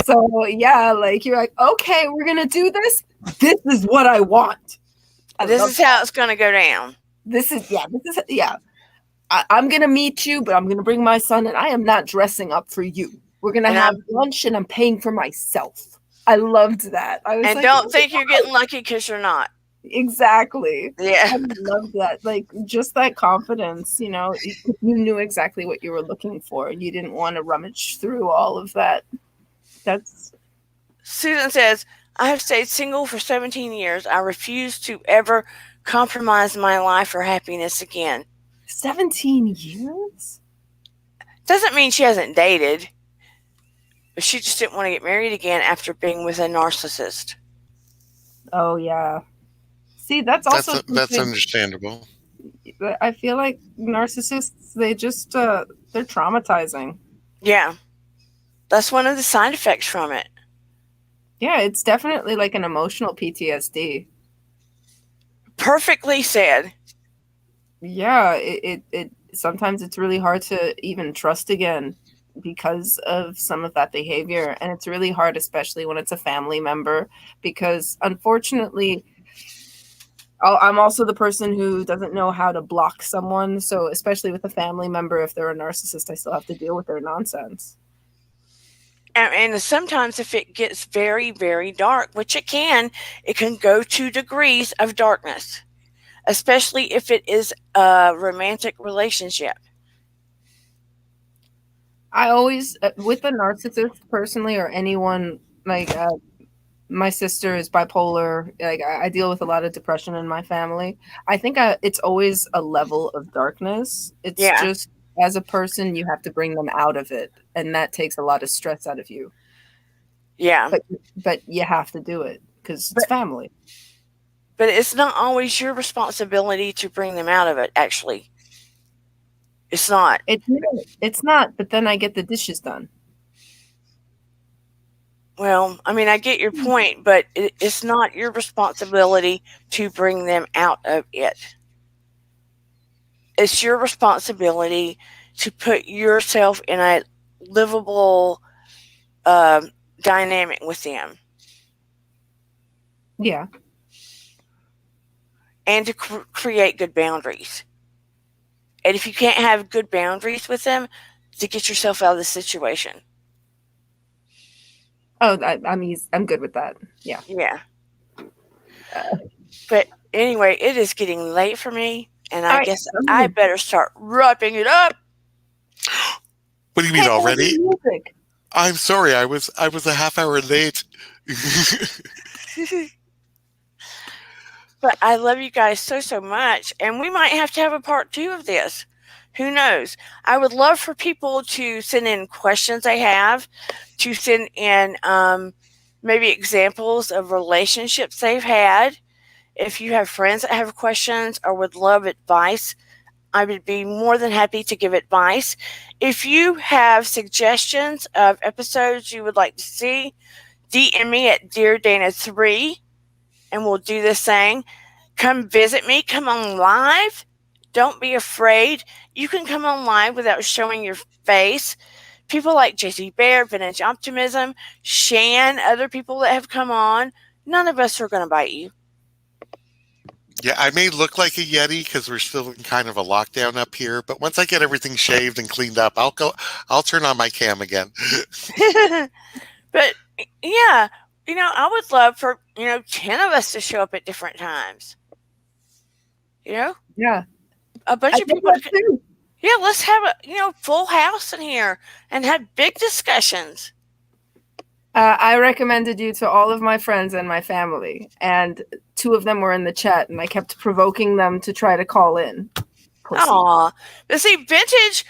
So yeah, like you're like, okay, we're gonna do this. This is what I want. This is how it's gonna go down. I'm gonna meet you, but I'm gonna bring my son, and I am not dressing up for you. We're gonna have lunch, and I'm paying for myself. I loved that. I was and like, don't think you're getting lucky because you're not. Exactly. Yeah. I love that. Like just that confidence, you know, you knew exactly what you were looking for. You didn't want to rummage through all of that. That's Susan says, I have stayed single for 17 years. I refuse to ever compromise my life or happiness again. 17 years? Doesn't mean she hasn't dated, but she just didn't want to get married again after being with a narcissist. Oh, yeah. See, that's also that's understandable. I feel like narcissists, they just they're traumatizing. Yeah. That's one of the side effects from it. Yeah, it's definitely like an emotional PTSD. Perfectly said. Yeah, it sometimes it's really hard to even trust again because of some of that behavior, and it's really hard, especially when it's a family member, because unfortunately I'm also the person who doesn't know how to block someone. So especially with a family member, if they're a narcissist, I still have to deal with their nonsense. And sometimes if it gets very, very dark, which it can go to degrees of darkness, especially if it is a romantic relationship. I always, with a narcissist personally, or anyone like my sister is bipolar. Like I deal with a lot of depression in my family. I think it's always a level of darkness. It's just as a person, you have to bring them out of it, and that takes a lot of stress out of you. Yeah, but you have to do it because it's family. But it's not always your responsibility to bring them out of it. Actually, it's not. It's not. But then I get the dishes done. Well, I mean, I get your point, but it's not your responsibility to bring them out of it. It's your responsibility to put yourself in a livable dynamic with them. Yeah. And to create good boundaries. And if you can't have good boundaries with them, to get yourself out of the situation. Oh, I'm good with that. Yeah. Yeah. But anyway, it is getting late for me, and I guess I better start wrapping it up. What do you mean already? I'm sorry, I was a half hour late. But I love you guys so much, and we might have to have a part 2 of this. Who knows? I would love for people to send in questions they have, to send in maybe examples of relationships they've had, If you have friends that have questions or would love advice, I would be more than happy to give advice. If you have suggestions of episodes you would like to see, DM me at DearDana3 and we'll do this thing. Come visit me. Come on live. Don't be afraid. You can come on live without showing your face. People like JC Bear, Vintage Optimism, Shan, other people that have come on, none of us are going to bite you. Yeah, I may look like a Yeti because we're still in kind of a lockdown up here. But once I get everything shaved and cleaned up, I'll turn on my cam again. But yeah, I would love for 10 of us to show up at different times. Yeah, a bunch I of think people. that too. Yeah, let's have a full house in here and have big discussions. I recommended you to all of my friends and my family, and 2 of them were in the chat, and I kept provoking them to try to call in. Aw. But see, Vintage,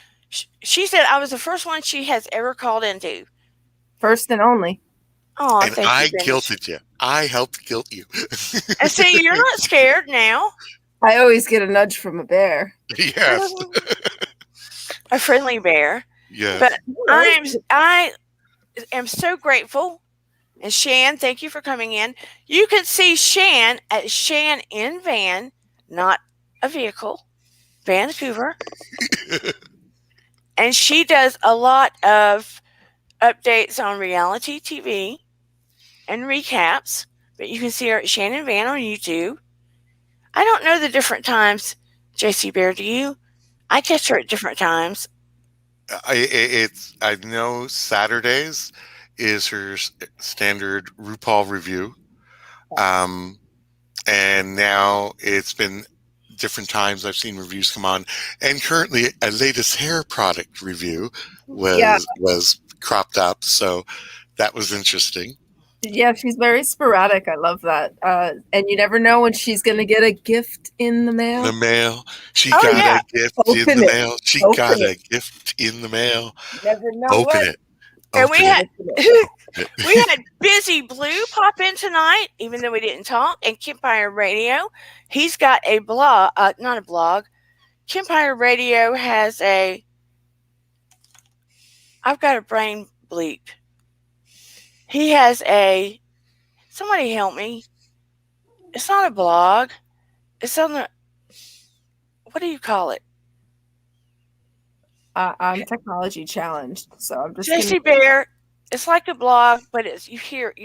she said I was the first one she has ever called into. First and only. Oh, and I guilted you. I helped guilt you. And see, you're not scared now. I always get a nudge from a bear. Yes. A friendly bear. Yes. But I am so grateful. And Shan, thank you for coming in. You can see Shan at Shan in Van, not a vehicle, Vancouver. And she does a lot of updates on reality TV and recaps. But you can see her at Shannon Van on YouTube. I don't know the different times, JC Bear, do you? I catch her at different times. I know Saturdays is her standard RuPaul review. And now it's been different times I've seen reviews come on. And currently a latest hair product review was cropped up. So that was interesting. Yeah, she's very sporadic. I love that. And you never know when she's going to get a gift in the mail. She got a gift in the mail. She got a gift in the mail. Never know. Open it. And we had Busy Blue pop in tonight, even though we didn't talk. And Kempire Radio, he's got a blog, not a blog. Kempire Radio has I've got a brain bleep. He has somebody help me. It's not a blog. It's on the, what do you call it? I'm technology challenged, so I'm just. JC Bear, it's like a blog, but you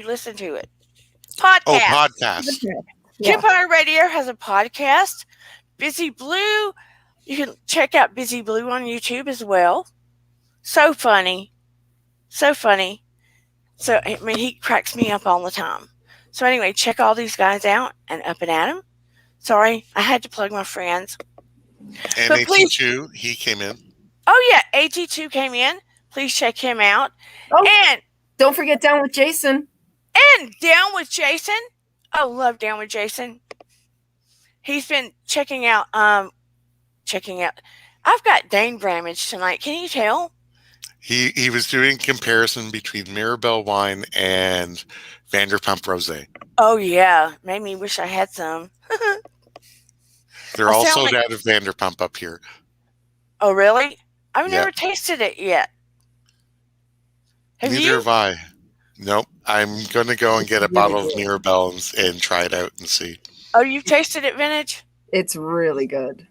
listen to it. Podcast. Oh, podcast. Yeah. Empire Radio has a podcast. Busy Blue, you can check out Busy Blue on YouTube as well. So funny. So funny. So, I mean, he cracks me up all the time. So anyway, check all these guys out and up and at 'em. Sorry, I had to plug my friends. And AT2, he came in. Oh, yeah, AT2 came in. Please check him out. Oh, and don't forget Down with Jason. And Down with Jason. I love Down with Jason. He's been checking out. I've got Dane Bramage tonight. Can you tell? He was doing comparison between Mirabelle wine and Vanderpump Rosé. Oh, yeah. Made me wish I had some. They're all sold out of Vanderpump up here. Oh, really? I've never tasted it yet. Neither have I. Nope. I'm going to go and get a bottle of Mirabelle and try it out and see. Oh, you've tasted it, Vintage? It's really good.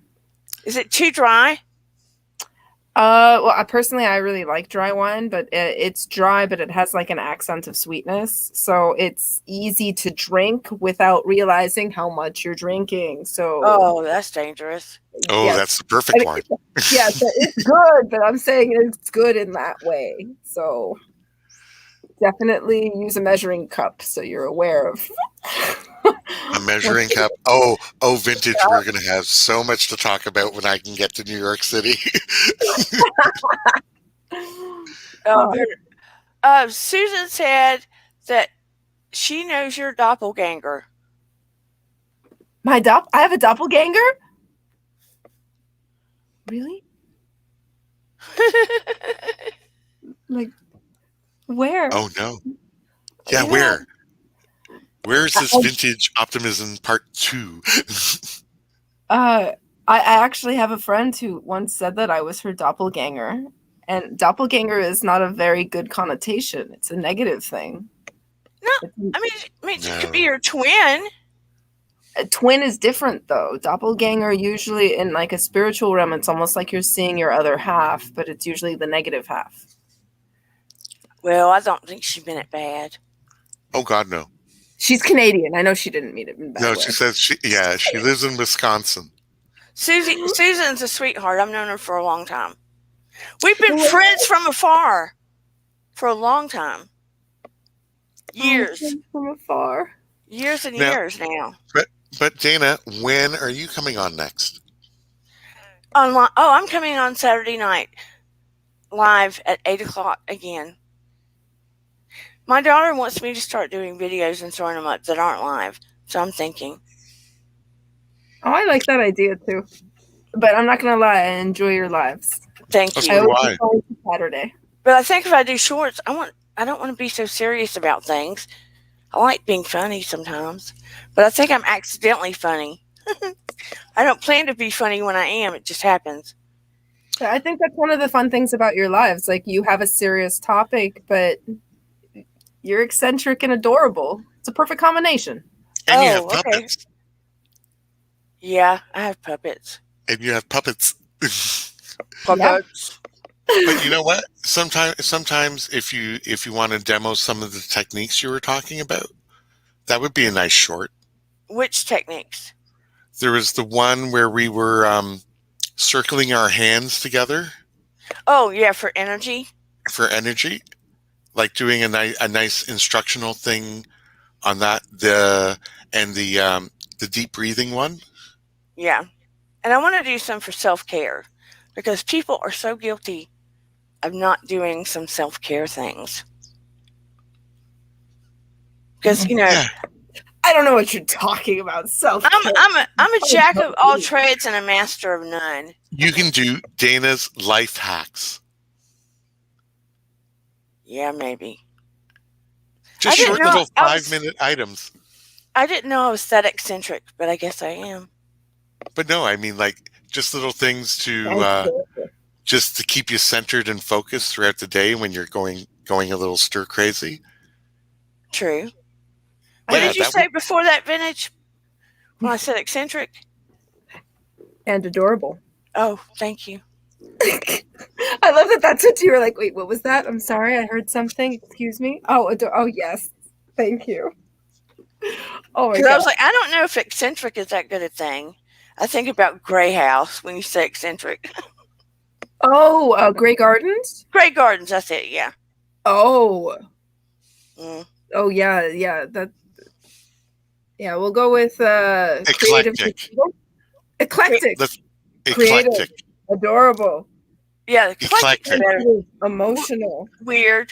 Is it too dry? Well, I really like dry wine, but it's dry, but it has like an accent of sweetness. So it's easy to drink without realizing how much you're drinking. So. Oh, that's dangerous. Oh, yes. That's the perfect wine. Yeah, so it's good, but I'm saying it's good in that way. So definitely use a measuring cup so you're aware of. A measuring cup. Oh, Vintage. Yeah. We're going to have so much to talk about when I can get to New York City. Susan said that she knows your doppelganger. I have a doppelganger? Really? Like, where? Oh, no. Yeah, where? Where's this vintage optimism part 2? I actually have a friend who once said that I was her doppelganger, and doppelganger is not a very good connotation. It's a negative thing. No, I mean, it could be your twin. A twin is different, though. Doppelganger, usually in like a spiritual realm, it's almost like you're seeing your other half, but it's usually the negative half. Well, I don't think she meant it bad. Oh, God, no. She's Canadian. I know she didn't mean it in bad way. She says she lives in Wisconsin. Susan's a sweetheart. I've known her for a long time. We've been friends from afar for a long time. Years. From afar. Years and years now. But Dana, when are you coming on next? Online. Oh, I'm coming on Saturday night, live at 8:00 again. My daughter wants me to start doing videos and throwing them up that aren't live, so I'm thinking. Oh, I like that idea too. But I'm not gonna lie, I enjoy your lives. Thank you. So do I. Saturday. But I think if I do shorts, I don't want to be so serious about things. I like being funny sometimes, but I think I'm accidentally funny. I don't plan to be funny when I am. It just happens. I think that's one of the fun things about your lives. Like, you have a serious topic, but you're eccentric and adorable. It's a perfect combination. And you have puppets. Okay. Yeah, I have puppets. And you have puppets. Puppets. But you know what? Sometimes if you want to demo some of the techniques you were talking about, that would be a nice short. Which techniques? There was the one where we were circling our hands together. Oh, yeah, for energy. For energy, like doing a nice instructional thing on that. The deep breathing one. Yeah, and I want to do some for self-care because people are so guilty of not doing some self-care things. Because I don't know what you're talking about. Self-care. I'm a jack of all trades and a master of none. You can do Dana's life hacks. Yeah, maybe. Just short little 5-minute items. I didn't know I was that eccentric, but I guess I am. But no, I mean, like, just little things to just to keep you centered and focused throughout the day when you're going a little stir crazy. True. What did you say before that, Vintage? When I said eccentric? And adorable. Oh, thank you. I love that that's what you were like. Wait, what was that? I'm sorry, I heard something. Excuse me. Oh, yes. Thank you. Oh my God. I was like, I don't know if eccentric is that good a thing. I think about Grey House when you say eccentric. Oh, Grey Gardens? Grey Gardens, that's it, yeah. Oh. Mm. Oh, yeah. Yeah, we'll go with eclectic. Eclectic. Eclectic. Adorable. Yeah, eclectic. Emotional. Weird.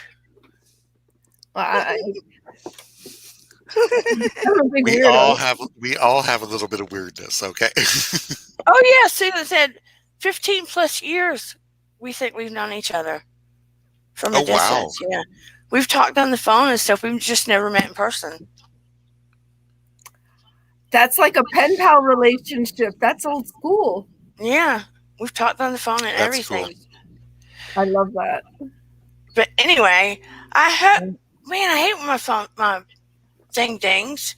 We all have a little bit of weirdness, okay? Oh yeah, Susan said 15 plus years we think we've known each other from a distance. Wow. Yeah. We've talked on the phone and stuff. We've just never met in person. That's like a pen pal relationship. That's old school. Yeah. We've talked on the phone and everything. Cool. I love that. But anyway, I hate when my thing dings.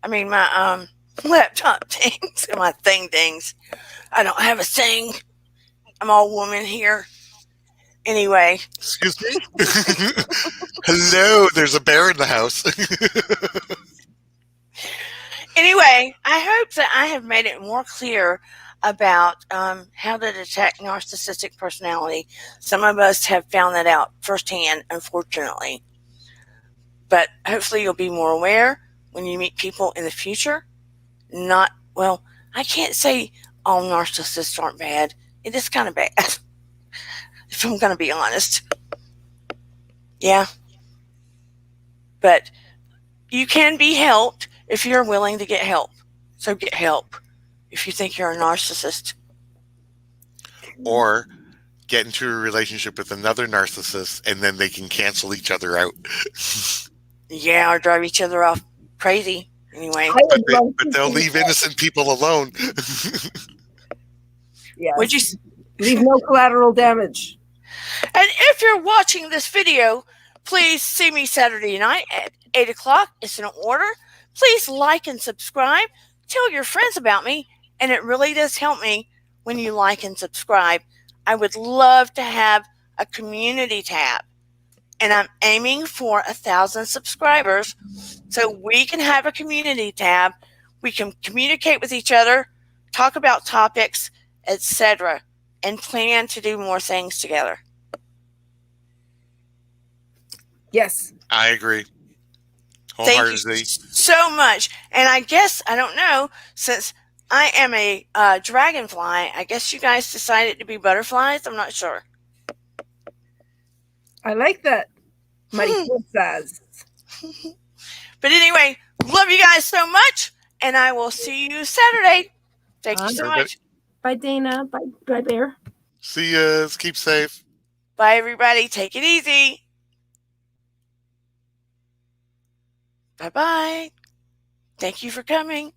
I mean, my laptop dings and my thing dings. I don't have a thing. I'm all woman here. Anyway. Excuse me? Hello, there's a bear in the house. Anyway, I hope that I have made it more clear about how to detect narcissistic personality. Some of us have found that out firsthand, unfortunately. But hopefully you'll be more aware when you meet people in the future. I can't say all narcissists aren't bad. It is kind of bad, if I'm going to be honest. Yeah. But you can be helped if you're willing to get help. So get help if you think you're a narcissist. Or get into a relationship with another narcissist and then they can cancel each other out. Yeah, or drive each other off crazy. Anyway, but they'll leave innocent people alone. Yes. would you? Leave no collateral damage. And if you're watching this video, please see me Saturday night at 8 o'clock. It's in order. Please like and subscribe. Tell your friends about me. And it really does help me when you like and subscribe. I would love to have a community tab. And I'm aiming for 1,000 subscribers so we can have a community tab. We can communicate with each other, talk about topics, etc., and plan to do more things together. Yes. I agree. Thank you so much. And I guess, I don't know, since I am a dragonfly, I guess you guys decided to be butterflies. I'm not sure. I like that. Mariposas. But anyway, love you guys so much, and I will see you Saturday. Thank you so much. Bye, Dana. Bye, Bear. See ya. Keep safe. Bye, everybody. Take it easy. Bye-bye. Thank you for coming.